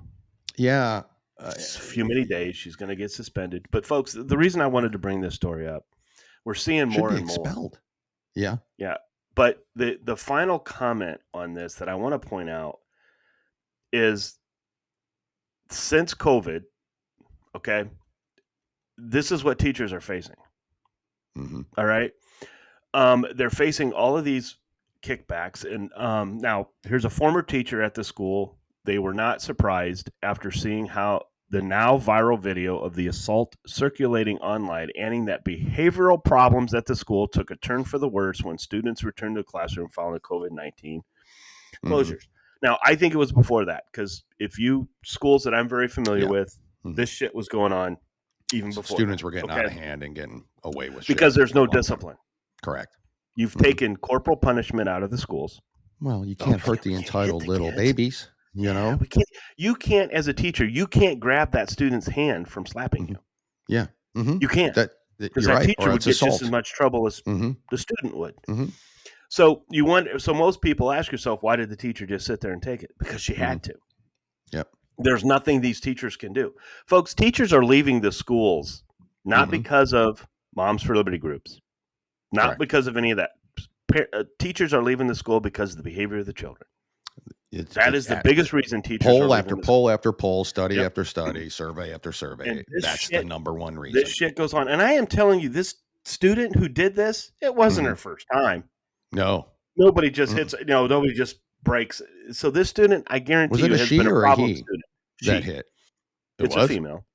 few many days. She's going to get suspended. But, folks, the reason I wanted to bring this story up, we're seeing more and more. Expelled. Yeah. Yeah. But the final comment on this that I want to point out is since COVID, okay, this is what teachers are facing. All right. They're facing all of these kickbacks. And now here's a former teacher at the school. They were not surprised after seeing how the now viral video of the assault circulating online, adding that behavioral problems at the school took a turn for the worse when students returned to the classroom following COVID-19 closures. Now, I think it was before that, because schools that I'm very familiar with, this shit was going on even before. Students were getting out of hand and getting away with shit. Because there's no discipline. Correct. You've taken corporal punishment out of the schools. Well, you can't hurt the entitled little babies. You can't, as a teacher, you can't grab that student's hand from slapping you. Yeah. You can't. Because that teacher would get just as much trouble as the student would. So most people ask yourself, why did the teacher just sit there and take it? Because she had to. Yep. There's nothing these teachers can do. Folks, teachers are leaving the schools not because of Moms for Liberty groups, not because of any of that. Teachers are leaving the school because of the behavior of the children. That is the biggest reason teachers poll after poll after poll, study after study, survey after survey. That's the number one reason. This shit goes on. And I am telling you, this student who did this, it wasn't her first time. No. Nobody just hits, nobody just breaks. So this student, I guarantee you, has been a problem student. That hit? It's a female.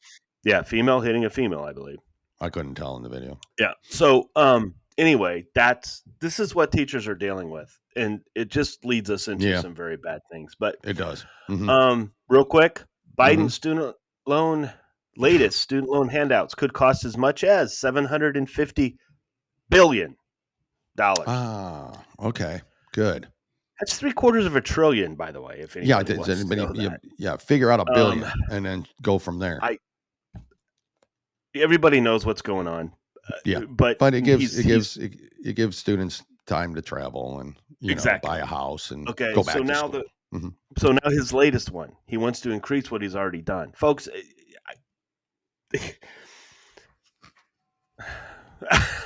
Yeah, female hitting a female, I believe. I couldn't tell in the video. Yeah. So anyway, this is what teachers are dealing with. And it just leads us into some very bad things. But it does. Real quick, Biden's latest student loan handouts could cost as much as $750 billion. Ah, okay, good. That's $750 billion, by the way. If anybody wants to know that. Figure out $1 billion and then go from there. Everybody knows what's going on. But it gives students time to travel and buy a house and go back to school. So now his latest one, he wants to increase what he's already done, folks.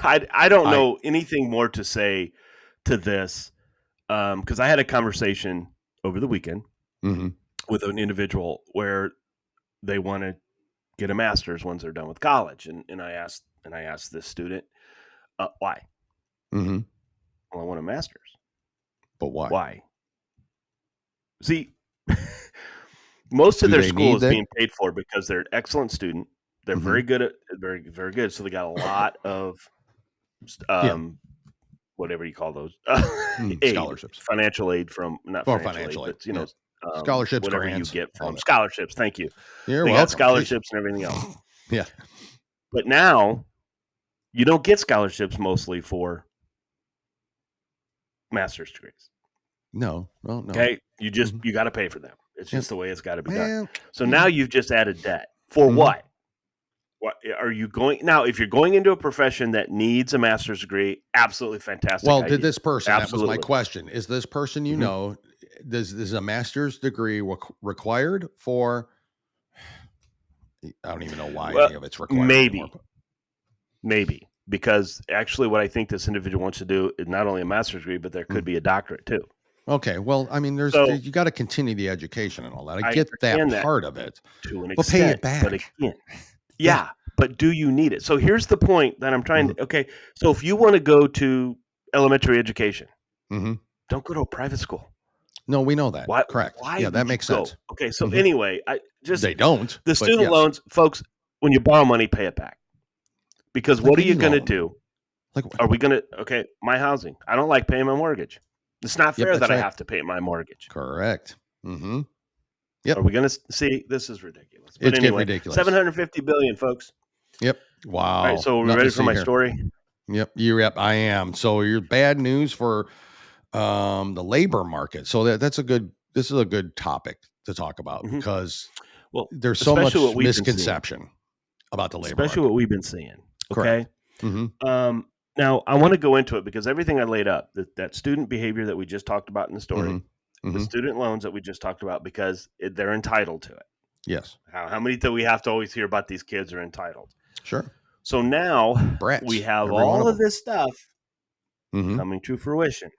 I don't know anything more to say to this because I had a conversation over the weekend with an individual where they want to get a master's once they're done with college, and I asked this student why. Well, I want a master's. But why? Why? See, most of their school is being paid for because they're an excellent student. They're very good at very, very good. So they got a lot of whatever you call those scholarships, financial aid from financial aid, but scholarships, whatever grants, you get from scholarships. Thank you. You're they welcome. got scholarships and everything else. Yeah, but now you don't get scholarships mostly for master's degrees. No. Okay, you got to pay for them. It's just the way it's got to be done. So now you've just added debt for what? What are you going now? If you're going into a profession that needs a master's degree, absolutely fantastic. Well, idea. did this person? Absolutely. That was my question. Is this person does a master's degree required for? I don't even know why any of it's required. Maybe because actually, what I think this individual wants to do is not only a master's degree, but there could be a doctorate too. Okay, well, I mean, you got to continue the education and all that. I get that part of it to an extent, extent, pay it back. But again, but do you need it? So here's the point that I'm trying to, okay. So if you want to go to elementary education, don't go to a private school. No, we know that. Why? Correct. Why Yeah, that makes sense. Okay. So anyway, they don't. The student loans, folks, when you borrow money, pay it back. Because what are you going to do? Are we going to, okay, my housing. I don't like paying my mortgage. It's not fair that I have to pay my mortgage. Correct. Yep. Are we going to see? This is ridiculous. But it's anyway, ridiculous. $750 billion, folks. Yep. Wow. All right, so are we ready for my story? Yep. I am. So your bad news for the labor market. So this is a good topic to talk about because there's so much misconception about the labor market. Especially what we've been seeing. Okay. Now I want to go into it because everything I laid up, that student behavior that we just talked about in the story, the student loans that we just talked about, because they're entitled to it. Yes. How many do we have to always hear about these kids are entitled? Sure. So now we have all of this stuff coming to fruition.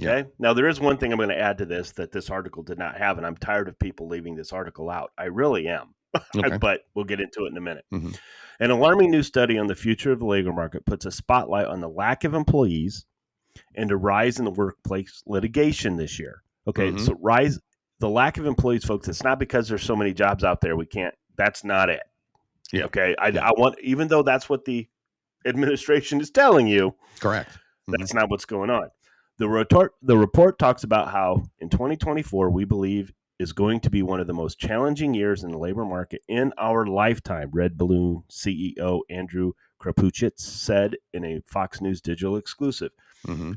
Okay. Yeah. Now there is one thing I'm going to add to this that this article did not have, and I'm tired of people leaving this article out. I really am. Okay. But we'll get into it in a minute. An alarming new study on the future of the labor market puts a spotlight on the lack of employees and a rise in the workplace litigation this year. Okay, so the lack of employees, folks, it's not because there's so many jobs out there that's not it. Yeah. Okay, I want, even though that's what the administration is telling you, correct. That's not what's going on. The report talks about how in 2024 we believe is going to be one of the most challenging years in the labor market in our lifetime, Red Balloon CEO Andrew Krapuchitz said in a Fox News digital exclusive.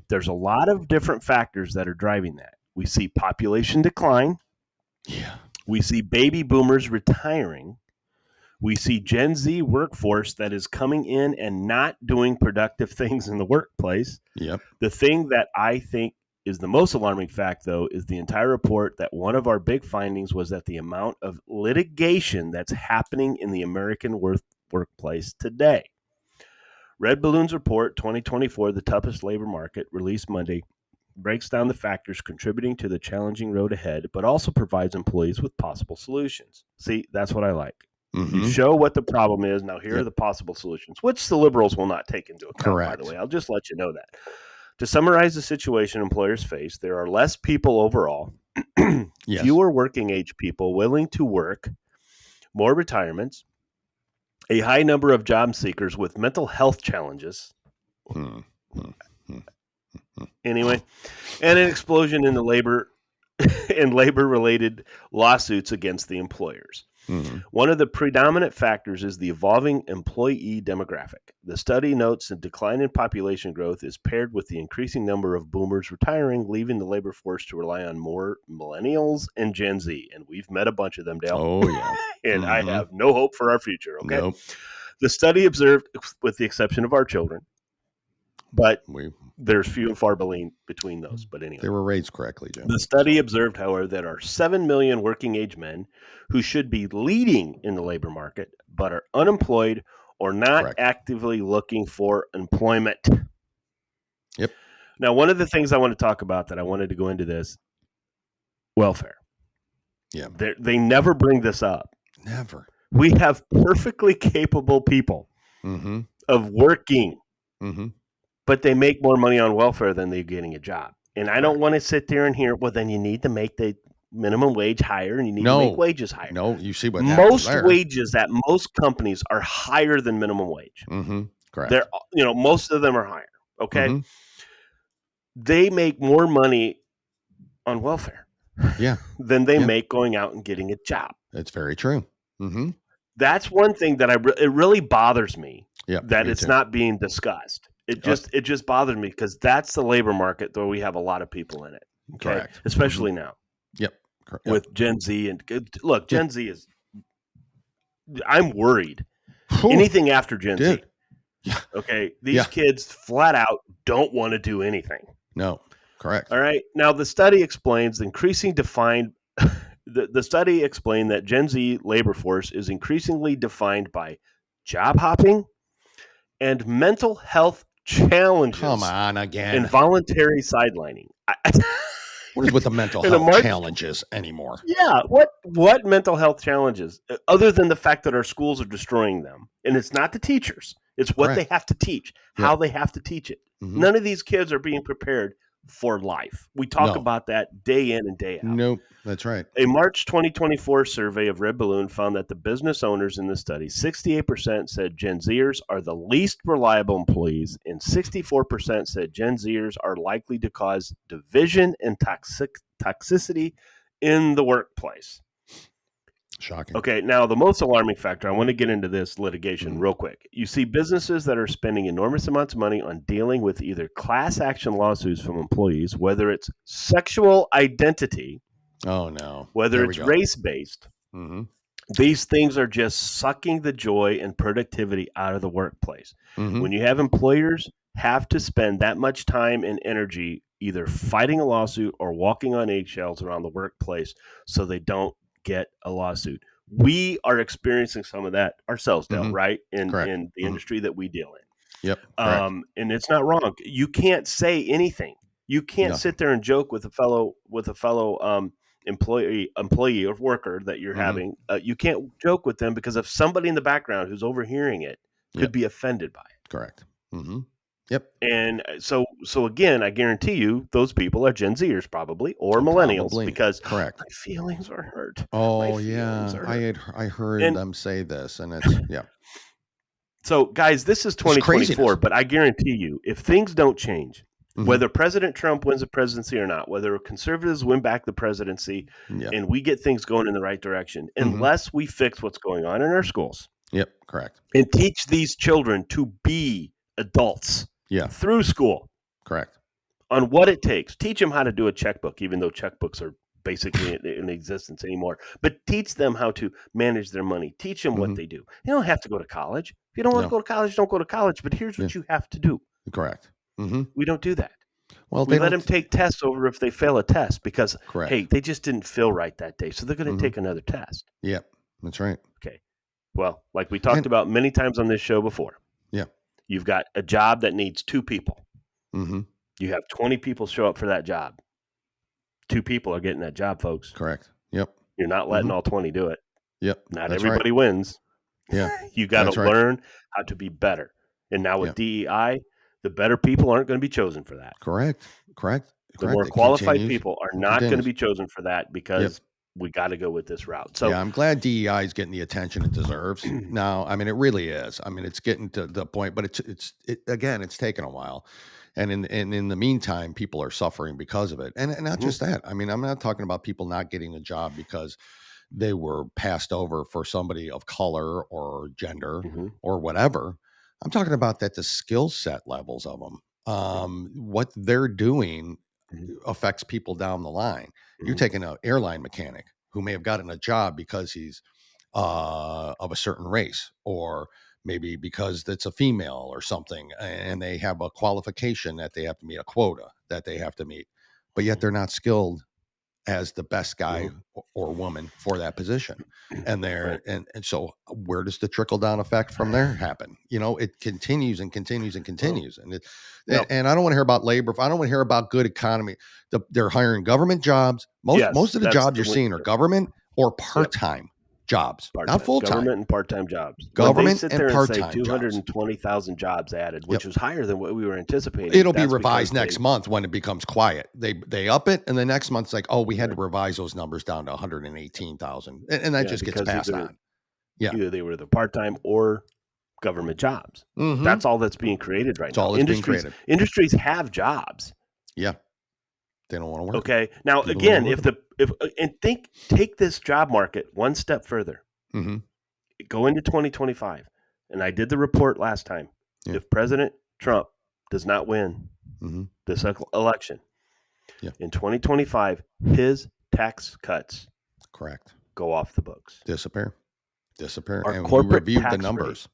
There's a lot of different factors that are driving that. We see population decline. Yeah. We see baby boomers retiring. We see Gen Z workforce that is coming in and not doing productive things in the workplace. Yep. The thing that I think is the most alarming fact, though, is the entire report that one of our big findings was that the amount of litigation that's happening in the American workplace today. Red Balloon's report, 2024, The Toughest Labor Market, released Monday, breaks down the factors contributing to the challenging road ahead, but also provides employees with possible solutions. See, that's what I like. You show what the problem is. Now, here are the possible solutions, which the liberals will not take into account, by the way. I'll just let you know that. To summarize the situation employers face, there are less people overall, fewer working age people willing to work, more retirements, a high number of job seekers with mental health challenges. Anyway, and an explosion in the labor and labor-related lawsuits against the employers. One of the predominant factors is the evolving employee demographic. The study notes the decline in population growth is paired with the increasing number of boomers retiring, leaving the labor force to rely on more millennials and Gen Z. And we've met a bunch of them, Dale. Oh, yeah. And I have no hope for our future, okay? Nope. The study observed, with the exception of our children, but there's few and far between those. But anyway, they were raised correctly, Jim. The study observed, however, that there are 7 million working age men who should be leading in the labor market, but are unemployed or not actively looking for employment. Yep. Now, one of the things I want to talk about that I wanted to go into this, welfare. Yeah. They never bring this up. Never. We have perfectly capable people of working. But they make more money on welfare than they're getting a job. And I don't want to sit there and hear, well, then you need to make the minimum wage higher and you need to make wages higher. No, you see what most wages at most companies are higher than minimum wage. Correct. They're, most of them are higher. Okay. They make more money on welfare than they make going out and getting a job. That's very true. That's one thing that it really bothers me that it's too. not being discussed. It just bothers me because that's the labor market where we have a lot of people in it. Okay? Correct. Especially now. Yep. With Gen Z. And look, Gen Z is, I'm worried. Anything after Gen Z. Yeah. Okay. These kids flat out don't want to do anything. No. Correct. All right. Now, the study explains the study explained that Gen Z labor force is increasingly defined by job hopping and mental health challenges. Come on again. And voluntary sidelining. What is with the mental health challenges anymore? Yeah, what mental health challenges other than the fact that our schools are destroying them, and it's not the teachers, it's what they have to teach, how they have to teach it. Mm-hmm. None of these kids are being prepared for life. We talk about that day in and day out. Nope, that's right. A March 2024 survey of Red Balloon found that the business owners in the study, 68% said Gen Zers are the least reliable employees, and 64% said Gen Zers are likely to cause division and toxicity in the workplace. Shocking. Okay, now the most alarming factor, I want to get into this litigation real quick. You see businesses that are spending enormous amounts of money on dealing with either class action lawsuits from employees, whether it's sexual identity, whether it's race-based. Mm-hmm. These things are just sucking the joy and productivity out of the workplace. Mm-hmm. When you have employers have to spend that much time and energy either fighting a lawsuit or walking on eggshells around the workplace so they don't get a lawsuit. We are experiencing some of that ourselves now, right? In the industry that we deal in. Yep. And it's not wrong. You can't say anything. You can't sit there and joke with a fellow employee or worker that you're having. You can't joke with them because if somebody in the background who's overhearing it could be offended by it. Correct. Mm-hmm. Yep. And so again, I guarantee you those people are Gen Zers probably or millennials because my feelings are hurt. Oh yeah. I heard them say this and it's So guys, this is 2024, but I guarantee you if things don't change, whether President Trump wins the presidency or not, whether conservatives win back the presidency and we get things going in the right direction, unless we fix what's going on in our schools. Yep. Correct. And teach these children to be adults. Through school. Correct. On what it takes. Teach them how to do a checkbook, even though checkbooks are basically in existence anymore. But teach them how to manage their money. Teach them what they do. You don't have to go to college. If you don't want to go to college, don't go to college. But here's what you have to do. Correct. Mm-hmm. We don't do that. Well, we let them take tests over if they fail a test because, hey, they just didn't feel right that day. So they're going to take another test. Yep. That's right. Okay. Well, like we talked about many times on this show before. Yeah. You've got a job that needs 2 people. Mm-hmm. You have 20 people show up for that job. 2 people are getting that job, folks. Correct. Yep. You're not letting all 20 do it. Yep. Not everybody wins. Yeah. You got to learn how to be better. And now with DEI, the better people aren't going to be chosen for that. Correct. The more qualified people are not going to be chosen for that because we got to go with this route. So I'm glad DEI is getting the attention it deserves. Now, I mean, it really is. I mean, it's getting to the point, but it's taken a while. And in the meantime, people are suffering because of it. And not just that. I mean, I'm not talking about people not getting a job because they were passed over for somebody of color or gender or whatever. I'm talking about that the skill set levels of them, what they're doing affects people down the line. You're taking an airline mechanic who may have gotten a job because he's of a certain race, or maybe because it's a female or something, and they have a qualification that they have to meet, a quota that they have to meet, but yet they're not skilled as the best guy or woman for that position. And they're, and so where does the trickle down effect from there happen? You know, it continues and continues and continues. And and I don't want to hear about labor. I don't want to hear about good economy. They're hiring government jobs. Most of the jobs you're seeing are government or part-time jobs, not full-time. Government and part-time jobs. Government and part-time jobs. 220,000 jobs added, which was higher than what we were anticipating. It'll be revised next month when it becomes quiet. They up it, and the next month's like, oh, we had to revise those numbers down to 118,000, and that just gets passed on. Either they were the part-time or government jobs. That's all that's being created right now. Industries have jobs. Yeah. They don't want to work. Okay. Now, again, take this job market one step further. Go into 2025. And I did the report last time. If President Trump does not win this election in 2025, his tax cuts go off the books. Disappear. Our and corporate we reviewed tax the numbers.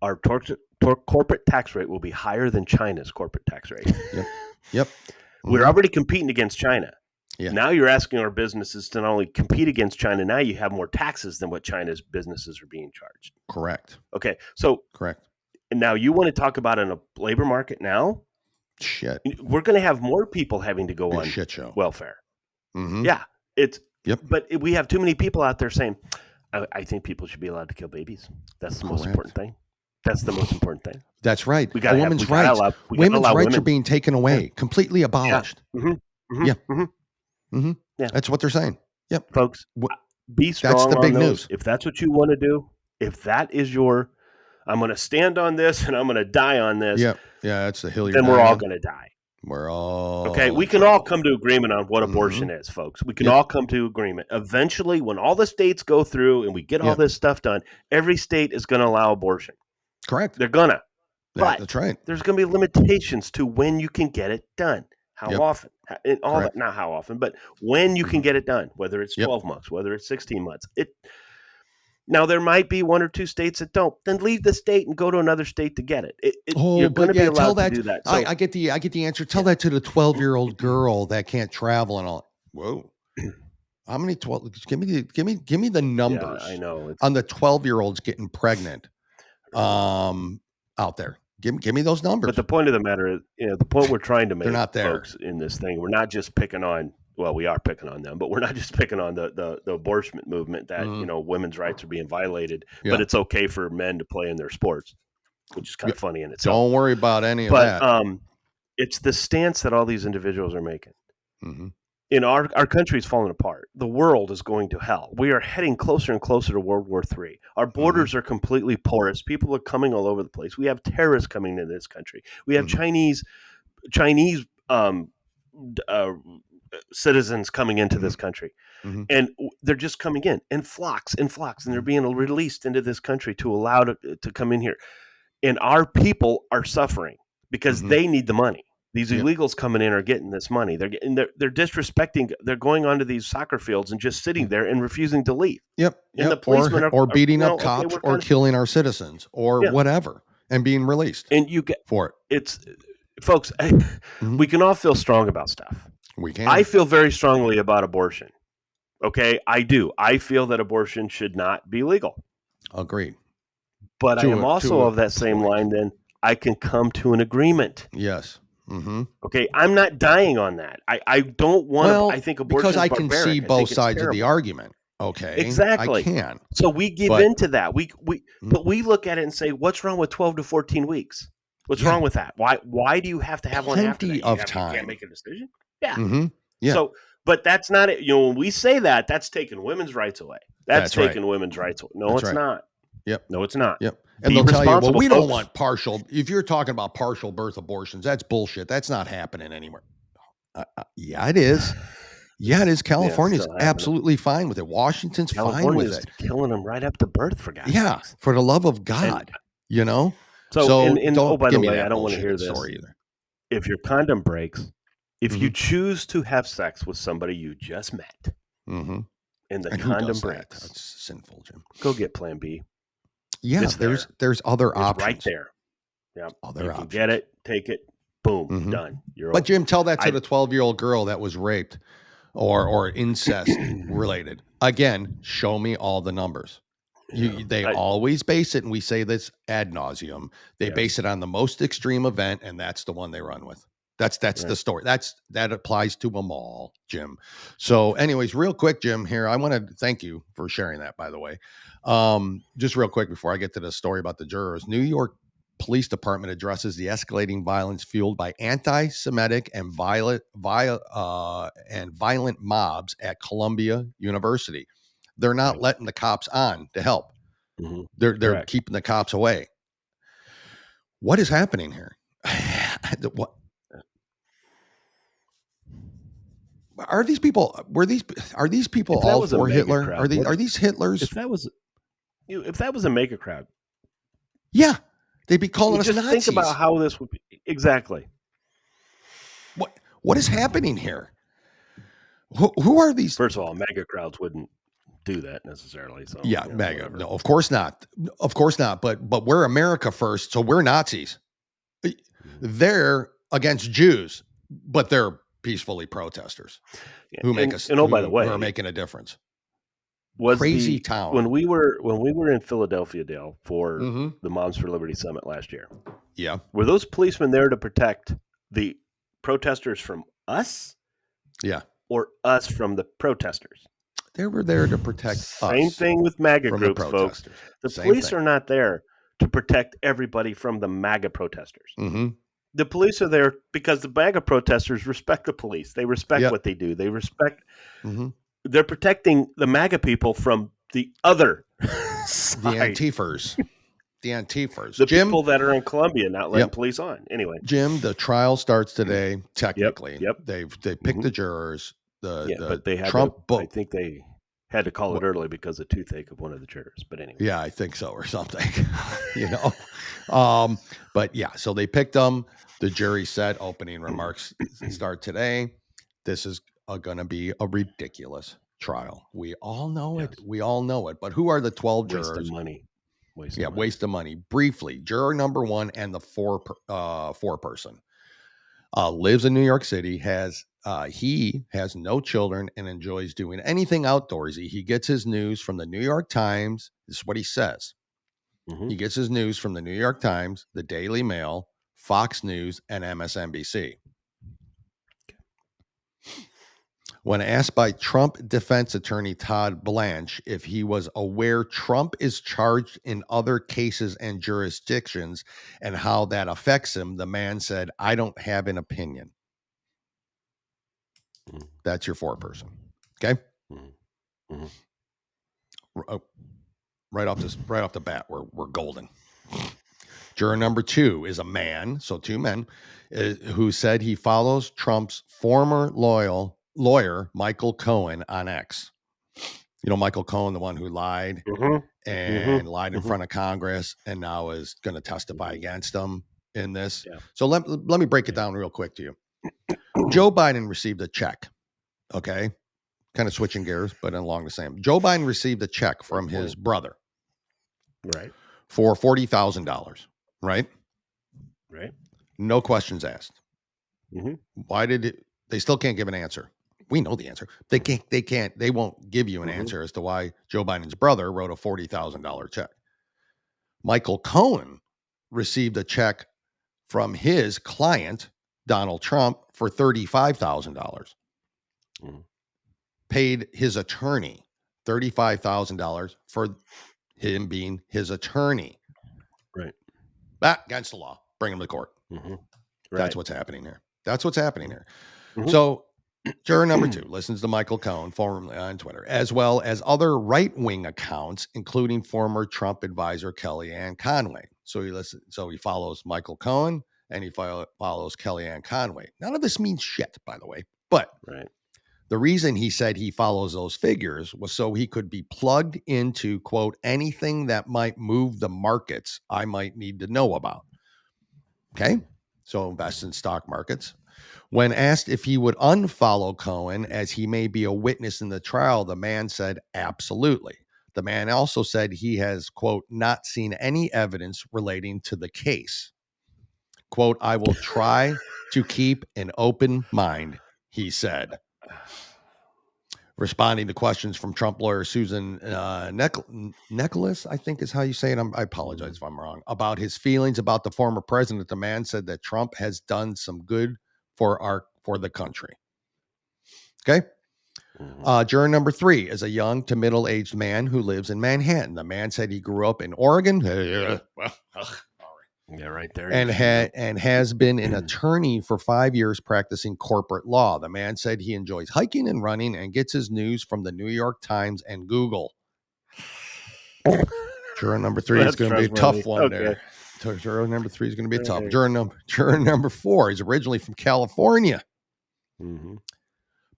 Our corporate tax rate will be higher than China's corporate tax rate. Yep. We're already competing against China. Now you're asking our businesses to not only compete against China, now you have more taxes than what China's businesses are being charged. Correct. Okay. So correct. And now you want to talk about in a labor market now? Shit. We're going to have more people having to go on shit show. welfare. Mm-hmm. Yeah. Yep. But we have too many people out there saying, I think people should be allowed to kill babies. That's the most important thing. That's the most important thing. That's right. A women's rights. Women's rights are being taken away, completely abolished. Yeah. Mm-hmm. Mm-hmm. Yeah. Mm-hmm. Mm-hmm. Yeah. That's what they're saying. Yep. Folks, be strong. That's the big news. If that's what you want to do, if that is I'm going to stand on this and I'm going to die on this. Yeah. Yeah. That's the hill you're Then we're all going to die. We're all okay. We can all come to agreement on what abortion is, folks. We can all come to agreement. Eventually, when all the states go through and we get all this stuff done, every state is going to allow abortion. Correct. They're gonna. But that's right. There's going to be limitations to when you can get it done. How often? And all that, not how often, but when you can get it done. Whether it's 12 months, whether it's 16 months. Now there might be one or two states that don't. Then leave the state and go to another state to get it. You're going to be allowed to do that. So, I get the answer. Tell that to the 12-year-old girl that can't travel and all. Whoa. How many 12? Give me the numbers. Yeah, I know. On the 12-year-olds getting pregnant out there. Give me those numbers. But the point of the matter is, the point we're trying to make, they're not there. Folks, in this thing. We're not just picking on. Well, we are picking on them, but we're not just picking on the abortion movement that women's rights are being violated. But it's okay for men to play in their sports, which is kind of funny in itself. Don't worry about any of that. But it's the stance that all these individuals are making. Mm-hmm. In our country's falling apart. The world is going to hell. We are heading closer and closer to World War III. Our borders are completely porous. People are coming all over the place. We have terrorists coming into this country. We have Chinese citizens coming into this country, and they're just coming in flocks, and they're being released into this country to allow to come in here, and our people are suffering because they need the money. These illegals coming in are getting this money. They're disrespecting. They're going onto these soccer fields and just sitting there and refusing to leave. Yep. And the policemen or beating up cops or killing our citizens or whatever and being released. And you get for it. It's folks. We can all feel strong about stuff. We can. I feel very strongly about abortion. Okay, I do. I feel that abortion should not be legal. Agreed. But I am also of that same line. Then I can come to an agreement. Yes. Mm-hmm. Okay, I'm not dying on that. I don't want to. I think abortion because I is can barbaric. see both sides of the argument. Okay, exactly. I can. So we give into that. But we look at it and say, what's wrong with 12 to 14 weeks? What's wrong with that? Why do you have to have one after that? Of time. You can't make a decision. Yeah. Mm-hmm. Yeah. So, but that's not it. When we say that, that's taking women's rights away. That's taking women's rights away. No, it's not. Yep. No, it's not. Yep. And they'll tell you, well, we don't want partial. If you're talking about partial birth abortions, that's bullshit. That's not happening anywhere. Yeah, it is. Yeah, it is. California's absolutely fine with it. Washington's fine with it. Killing them right up to birth, for God's sakes. For the love of God, So, by the way, I don't want to hear this story either. If your condom breaks, if you choose to have sex with somebody you just met, and the condom breaks, that's sinful, Jim. Go get Plan B. Yeah, there's other options right there. Yeah, other options. Get it, take it, boom, done. But Jim, tell that to the 12-year-old girl that was raped or incest related. Again, show me all the numbers. They always base it, and we say this ad nauseum. They base it on the most extreme event, and that's the one they run with. That's the story. That applies to them all, Jim. So anyways, real quick, Jim, here, I want to thank you for sharing that, by the way. Just real quick before I get to the story about the jurors, New York Police Department addresses the escalating violence fueled by anti-Semitic and violent mobs at Columbia University. They're not letting the cops on to help. They're keeping the cops away. What is happening here? What are these people? Are these people all for Hitler? Crowd, are these Hitlers? If that was a mega crowd, yeah, they'd be calling us Nazis. Think about how this would be exactly. What is happening here? Who are these? First of all, mega crowds wouldn't do that necessarily. So yeah, mega. No, of course not. Of course not. But we're America first, so we're Nazis. They're against Jews, but they're peacefully protesters who make us. And by the way, who are making a difference. Was crazy town when we were in Philadelphia, Dale, for the Moms for Liberty Summit last year. Yeah, were those policemen there to protect the protesters from us? Yeah. Or us from the protesters? They were there to protect Same us. thing with MAGA from groups, the folks. The Same police thing. are not there to protect everybody from the MAGA protesters. Mm-hmm. The police are there because the MAGA protesters respect the police. They respect what they do. They respect. Mm-hmm. They're protecting the MAGA people from the other side. The Antifers. The Jim, people that are in Columbia not letting police on. Anyway, Jim, the trial starts today. Technically, Yep. They picked the jurors. But they had Trump I think they had to call it early because of toothache of one of the jurors. But anyway, yeah, I think so, or something. But yeah, so they picked them. The jury said opening remarks start today. This is going to be a ridiculous trial. We all know it. We all know it. But who are the 12 jurors? Waste of money. Waste of money. Briefly, juror number 1 and the four person lives in New York City. He has no children and enjoys doing anything outdoorsy. He gets his news from the New York Times. This is what he says. Mm-hmm. He gets his news from the New York Times, the Daily Mail, Fox News, and MSNBC. When asked by Trump defense attorney Todd Blanche if he was aware Trump is charged in other cases and jurisdictions and how that affects him, the man said, "I don't have an opinion." That's your 4-person. Okay. Mm-hmm. Right off the bat, we're golden. Juror number 2 is a man, so 2 men, who said he follows Trump's former lawyer, Michael Cohen, on X. You know, Michael Cohen, the one who lied and lied in front of Congress and now is going to testify against him in this. Yeah. So let me break it down real quick to you. Joe Biden received a check. Okay. Kind of switching gears, but along the same. Joe Biden received a check from his brother. Right. For $40,000. Right. Right. No questions asked. Mm-hmm. Why did it? They still can't give an answer. We know the answer. They won't give you an answer as to why Joe Biden's brother wrote a $40,000 check. Michael Cohen received a check from his client, Donald Trump, for $35,000. Mm-hmm. Paid his attorney $35,000 for him being his attorney. Right. That against the law. Bring him to court. Mm-hmm. Right. That's what's happening there. Mm-hmm. So juror number 2 listens to Michael Cohen, formerly on Twitter, as well as other right-wing accounts, including former Trump advisor Kellyanne Conway. So he follows Michael Cohen and he follows Kellyanne Conway. None of this means shit, by the way. But the reason he said he follows those figures was so he could be plugged into, quote, anything that might move the markets I might need to know about. Okay. So invest in stock markets. When asked if he would unfollow Cohen as he may be a witness in the trial, the man said, absolutely. The man also said he has, quote, not seen any evidence relating to the case. Quote, I will try to keep an open mind, he said. Responding to questions from Trump lawyer Susan Nicholas, I think is how you say it. I apologize if I'm wrong. About his feelings about the former president, the man said that Trump has done some good for the country. Okay. Juror number 3 is a young to middle-aged man who lives in Manhattan. The man said he grew up in Oregon. Yeah, right there. And has been an attorney for 5 years practicing corporate law. The man said he enjoys hiking and running and gets his news from the New York Times and Google. Juror number 3 is going to be a tough one there. Juror number 3 is going to be a tough. Juror number 4 is originally from California,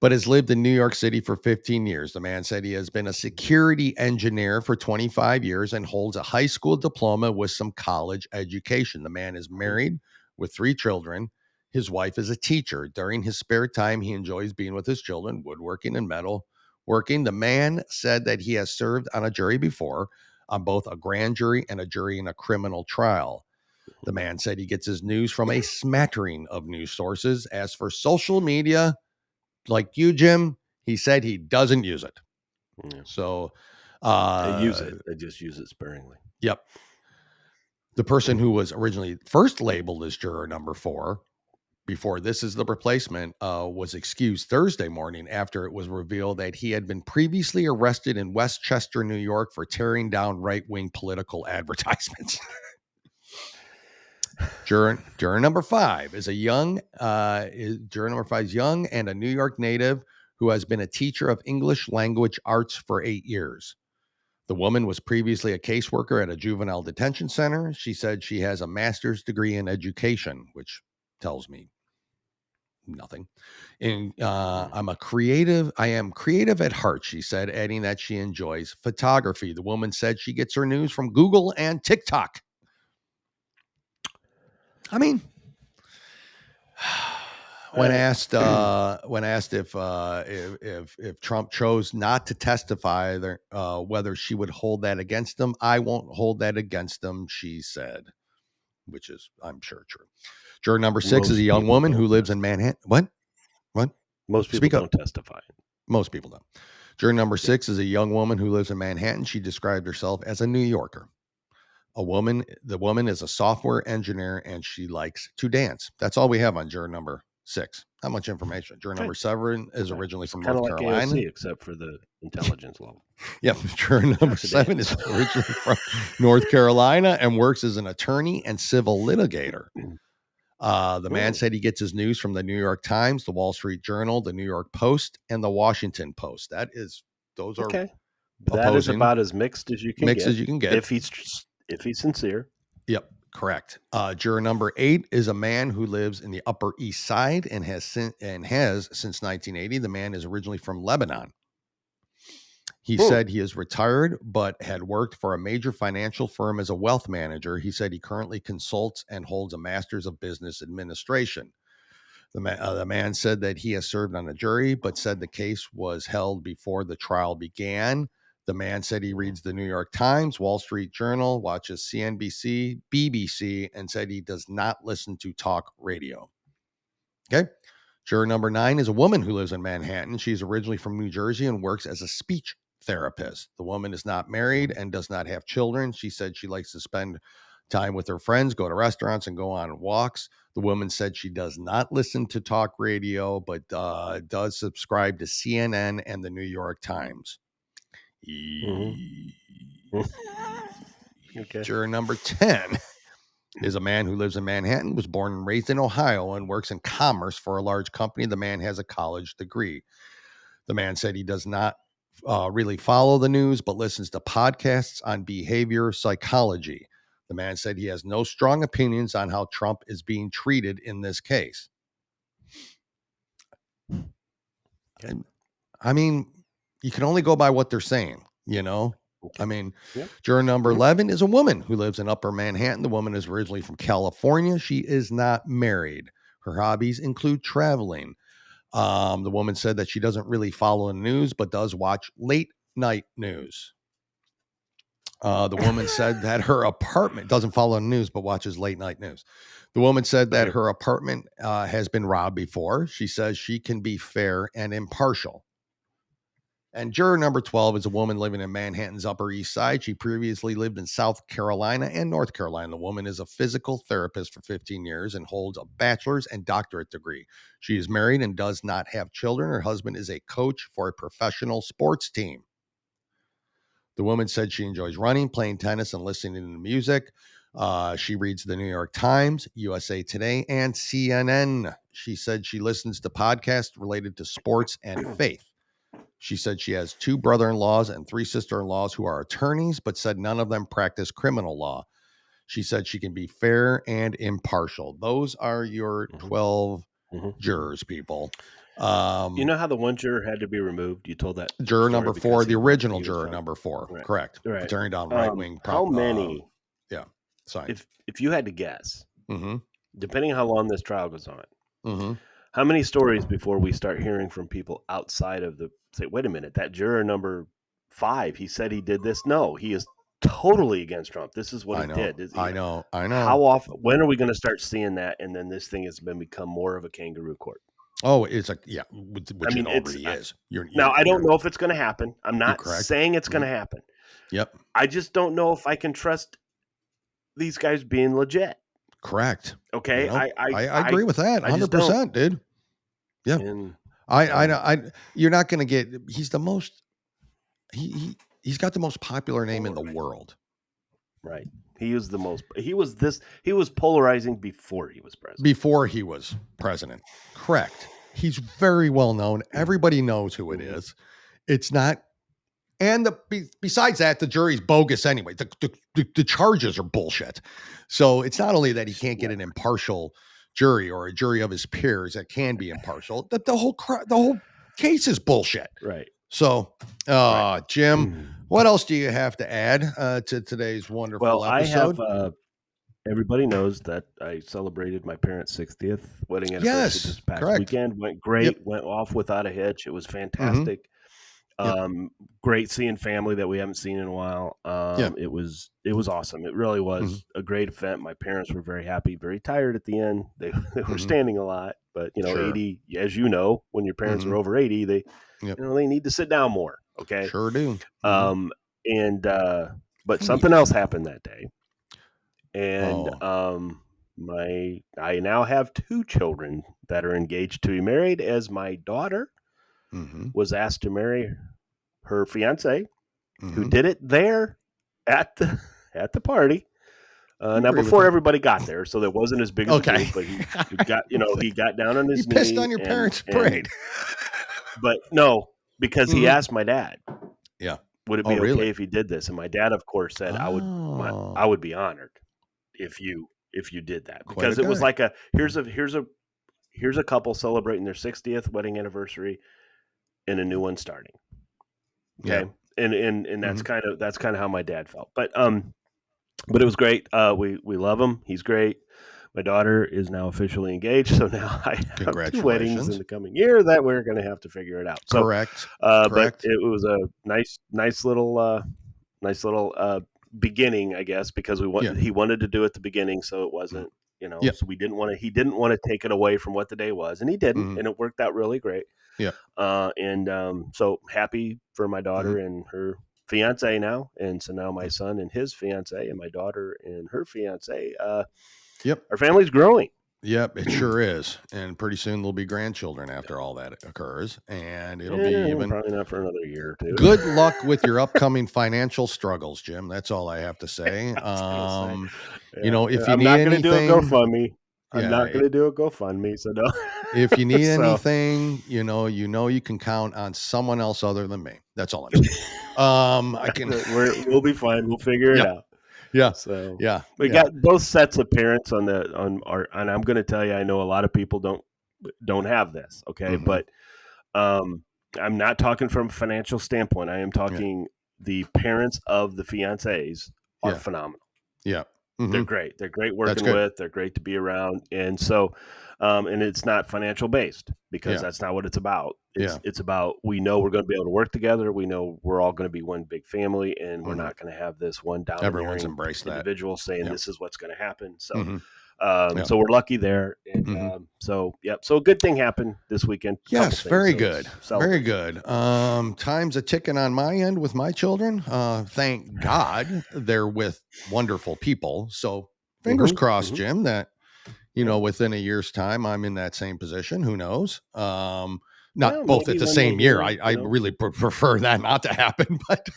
but has lived in New York City for 15 years. The man said he has been a security engineer for 25 years and holds a high school diploma with some college education. The man is married with 3 children. His wife is a teacher. During his spare time, he enjoys being with his children, woodworking and metalworking. The man said that he has served on a jury before, on both a grand jury and a jury in a criminal trial. The man said he gets his news from a smattering of news sources. As for social media, like you, Jim, he said he doesn't use it. Yeah. So they use it. They just use it sparingly. Yep. The person who was originally first labeled as juror number 4 before This Is the Replacement was excused Thursday morning after it was revealed that he had been previously arrested in Westchester, New York for tearing down right-wing political advertisements. Juror number 5 is young and a New York native who has been a teacher of English language arts for 8 years. The woman was previously a caseworker at a juvenile detention center. She said she has a master's degree in education, which tells me nothing. I am creative at heart, she said, adding that she enjoys photography. The woman said she gets her news from Google and TikTok. I mean, when asked if Trump chose not to testify, whether she would hold that against him, I won't hold that against him, she said, which is, I'm sure, true. Juror number 6 is a young woman who lives in Manhattan. What? Most people don't testify. Most people don't. Juror number 6 is a young woman who lives in Manhattan. She described herself as a New Yorker. The woman is a software engineer and she likes to dance. That's all we have on juror number 6. Not much information. Juror number 7 is originally from North Carolina. AOC, except for the intelligence level. Yep. Juror number 7 is originally from North Carolina and works as an attorney and civil litigator. The man said he gets his news from the New York Times, the Wall Street Journal, the New York Post, and the Washington Post. Those are okay. That is about as mixed as you can get. If he's sincere. Yep, correct. Juror number 8 is a man who lives in the Upper East Side and has since 1980. The man is originally from Lebanon. He said he is retired, but had worked for a major financial firm as a wealth manager. He said he currently consults and holds a master's of business administration. The man said that he has served on a jury, but said the case was held before the trial began. The man said he reads the New York Times, Wall Street Journal, watches CNBC, BBC, and said he does not listen to talk radio. Okay. Juror number 9 is a woman who lives in Manhattan. She's originally from New Jersey and works as a speech therapist. The woman is not married and does not have children. She said she likes to spend time with her friends, go to restaurants, and go on walks. The woman said she does not listen to talk radio, but does subscribe to CNN and the New York Times. Okay. Juror number 10 is a man who lives in Manhattan, was born and raised in Ohio, and works in commerce for a large company. The man has a college degree. The man said he does not really follow the news, but listens to podcasts on behavior psychology. The man said he has no strong opinions on how Trump is being treated in this case. And, I mean, you can only go by what they're saying, you know? Okay. I mean, Juror number 11 is a woman who lives in Upper Manhattan. The woman is originally from California. She is not married. Her hobbies include traveling. The woman said that she doesn't really follow the news, but does watch late night news. The woman said that her apartment doesn't follow the news, but watches late night news. The woman said that her apartment has been robbed before. She says she can be fair and impartial. And juror number 12 is a woman living in Manhattan's Upper East Side. She previously lived in South Carolina and North Carolina. The woman is a physical therapist for 15 years and holds a bachelor's and doctorate degree. She is married and does not have children. Her husband is a coach for a professional sports team. The woman said she enjoys running, playing tennis, and listening to music. She reads the New York Times, USA Today, and CNN. She said she listens to podcasts related to sports and faith. She said she has 2 brother-in-laws and 3 sister-in-laws who are attorneys, but said none of them practice criminal law. She said she can be fair and impartial. Those are your 12 jurors, people. You know how the one juror had to be removed? You told that juror number 4, the original juror number 4, right. Correct. Right. Turning down right-wing. How many? Sorry. If you had to guess, depending on how long this trial goes on, how many stories before we start hearing from people outside of the say, wait a minute, that juror number 5, he said he did this. No, he is totally against Trump. This is what he did. I know. How often? When are we going to start seeing that? And then this thing has become more of a kangaroo court. Oh, it's like, which it already is. Now, I don't know if it's going to happen. I'm not saying it's going to happen. Yep. I just don't know if I can trust these guys being legit. Correct. Okay. You know, I agree with that. 100%, dude. Yeah. And, you're not going to get, he's the most, he's got the most popular name in the world. Right. He was polarizing before he was president. Correct. He's very well known. Everybody knows who it is. It's not, and besides that, the jury's bogus anyway. The charges are bullshit. So it's not only that he can't get an impartial jury or a jury of his peers that can be impartial. The whole case is bullshit. Right. So, Jim, what else do you have to add to today's wonderful episode? I have. Everybody knows that I celebrated my parents' 60th wedding anniversary this past weekend. Went great. Went off without a hitch. It was fantastic. Great seeing family that we haven't seen in a while. It was awesome. It really was a great event. My parents were very happy, very tired at the end. They were standing a lot, but 80, as you know, when your parents are over 80, they they need to sit down more. Okay. Sure do. But something else happened that day. And I now have 2 children that are engaged to be married, as my daughter was asked to marry her fiance, who did it there at the party. Now before everybody got there, so that wasn't as big as a group, but he got he got down on his knee. He pissed on your parents' parade. But no, because he asked my dad. Yeah. Would it be okay if he did this? And my dad, of course, said I would be honored if you did that, because it was like here's a couple celebrating their 60th wedding anniversary and a new one starting. Okay. And that's kind of how my dad felt. But it was great. We love him. He's great. My daughter is now officially engaged, so now I have 2 weddings in the coming year that we're going to have to figure it out. So, Correct. But it was a nice little beginning, I guess, because he wanted to do it at the beginning, so it wasn't, so he didn't want to take it away from what the day was, and he didn't, and it worked out really great. Yeah. So happy for my daughter and her fiance now, and so now my son and his fiance and my daughter and her fiance. Our family's growing. Yep, it sure is. And pretty soon there'll be grandchildren after all that occurs. And it'll be even probably not for another year or two. Good luck with your upcoming financial struggles, Jim. That's all I have to say. If you need anything, I'm not going to do a GoFundMe. So no. If you need anything, you can count on someone else other than me. That's all I'm saying. We'll be fine. We'll figure it out. Yeah. So we got both sets of parents on our, and I'm going to tell you, I know a lot of people don't have this. Okay. But, I'm not talking from a financial standpoint. I am talking the parents of the fiancés are phenomenal. Yeah. They're great. They're great working with. They're great to be around. And so, and it's not financial based, because that's not what it's about. It's about, we know we're going to be able to work together. We know we're all going to be one big family, and we're not going to have this one down. Everyone's embraced that individual saying this is what's going to happen. So, so we're lucky there. And so a good thing happened this weekend. Yes, very good. Very good. Time's a ticking on my end with my children. Thank God they're with wonderful people. So fingers crossed, Jim, that, within a year's time, I'm in that same position. Who knows? Not both at the same year. I really prefer that not to happen, but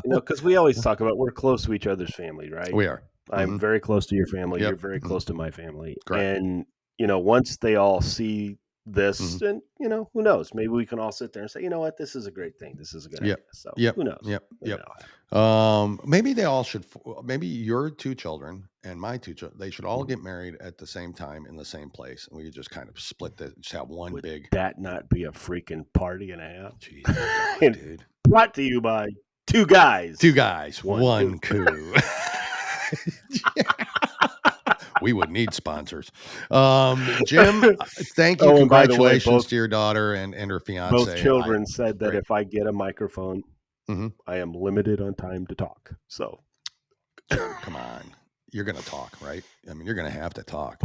because we always talk about, we're close to each other's family, right? We are. I'm very close to your family. You're very close to my family. Correct. And, once they all see this, and, who knows? Maybe we can all sit there and say, you know what? This is a great thing. This is a good idea. So who knows? Maybe they all should, maybe your 2 children and my 2 children, they should all get married at the same time in the same place. And we could just kind of split just have one big. That not be a freaking party and a half? Jeez, dude. Brought to you by 2 guys. 2 guys, one coup. We would need sponsors. Jim, thank you. Congratulations to your daughter and her fiance. Both children said that if I get a microphone, I am limited on time to talk. So come on. You're going to talk, right? I mean, you're going to have to talk.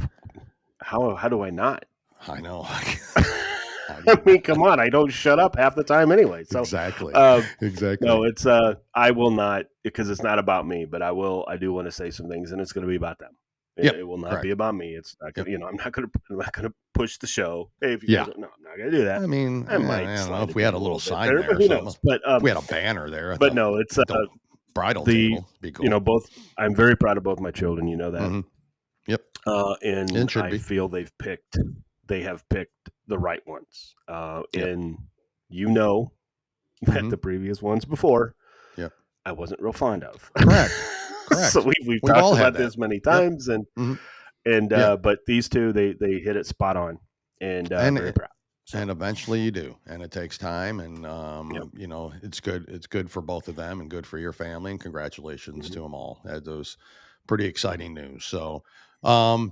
How do I not? I know. I mean, come on. I don't shut up half the time anyway. So exactly. No, it's I will not, because it's not about me, but I do want to say some things, and it's going to be about them. It will not be about me. It's not gonna, I'm not gonna push the show. Hey, if you guys, no, I'm not gonna do that. I mean, I don't know if we had a little sign there, but who knows? But if we had a banner there. But no, it's bridal table. Be cool. Both. I'm very proud of both my children. You know that. Mm-hmm. Yep. And I feel they have picked the right ones. And that the previous ones before, I wasn't real fond of. Correct. So we've talked about this many times, but these two they hit it spot on, and very proud. So. And eventually you do, and it takes time, and it's good. It's good for both of them, and good for your family. And congratulations to them all. That was pretty exciting news. So,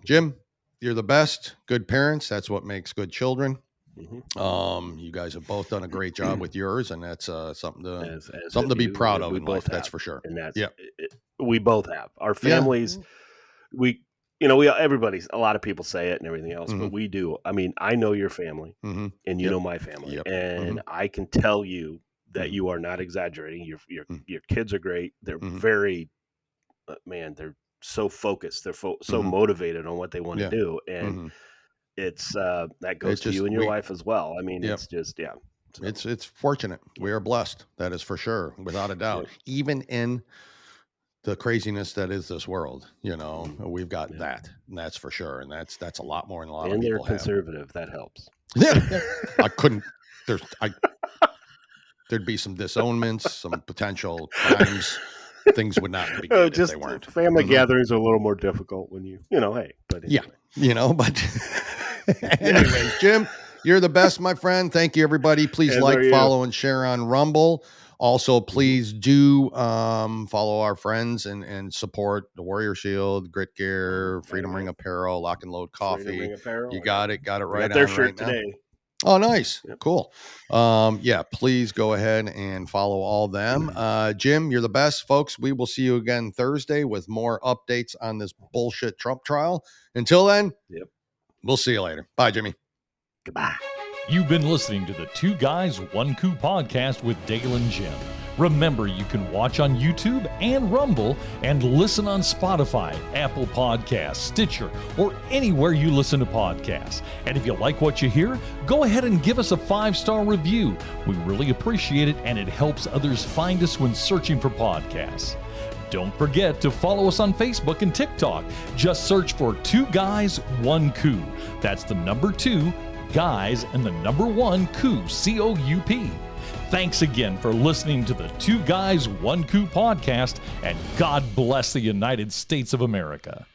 Jim, you're the best. Good parents. That's what makes good children. You guys have both done a great job with yours, and that's something to be proud of in life. That's for sure. And that's we both have our families. Everybody's, a lot of people say it and everything else, but we do. I mean, I know your family, and you know my family, and I can tell you that you are not exaggerating. Your kids are great. They're very, they're so focused. They're so motivated on what they want to do, and it's that goes to you and your wife as well. I mean, it's just So. It's fortunate. We are blessed. That is for sure, without a doubt. Even in the craziness that is this world, we've got that, and that's for sure. And that's a lot more than a lot of people have. And they're conservative. That helps. Yeah. There'd be some disownments, some potential crimes. Things would not be good if they weren't. Family gatherings are a little more difficult when hey. But anyway. But anyway, Jim, you're the best, my friend. Thank you, everybody. Please follow, and share on Rumble. Also, please do follow our friends and support the Warrior Shield, Grit Gear, Freedom Ring Apparel, Lock and Load Coffee. You got it right on their right shirt now. Today. Oh, nice. Yep. Cool. Please go ahead and follow all them. Jim, you're the best, folks. We will see you again Thursday with more updates on this bullshit Trump trial. Until then, we'll see you later. Bye, Jimmy. Goodbye. You've been listening to the Two Guys, One Coup podcast with Dale and Jim. Remember, you can watch on YouTube and Rumble and listen on Spotify, Apple Podcasts, Stitcher, or anywhere you listen to podcasts. And if you like what you hear, go ahead and give us a 5-star review. We really appreciate it, and it helps others find us when searching for podcasts. Don't forget to follow us on Facebook and TikTok. Just search for Two Guys, One Coup. That's the number 2, guys, and the number 1, Coup, C-O-U-P. Thanks again for listening to the Two Guys, One Coup podcast, and God bless the United States of America.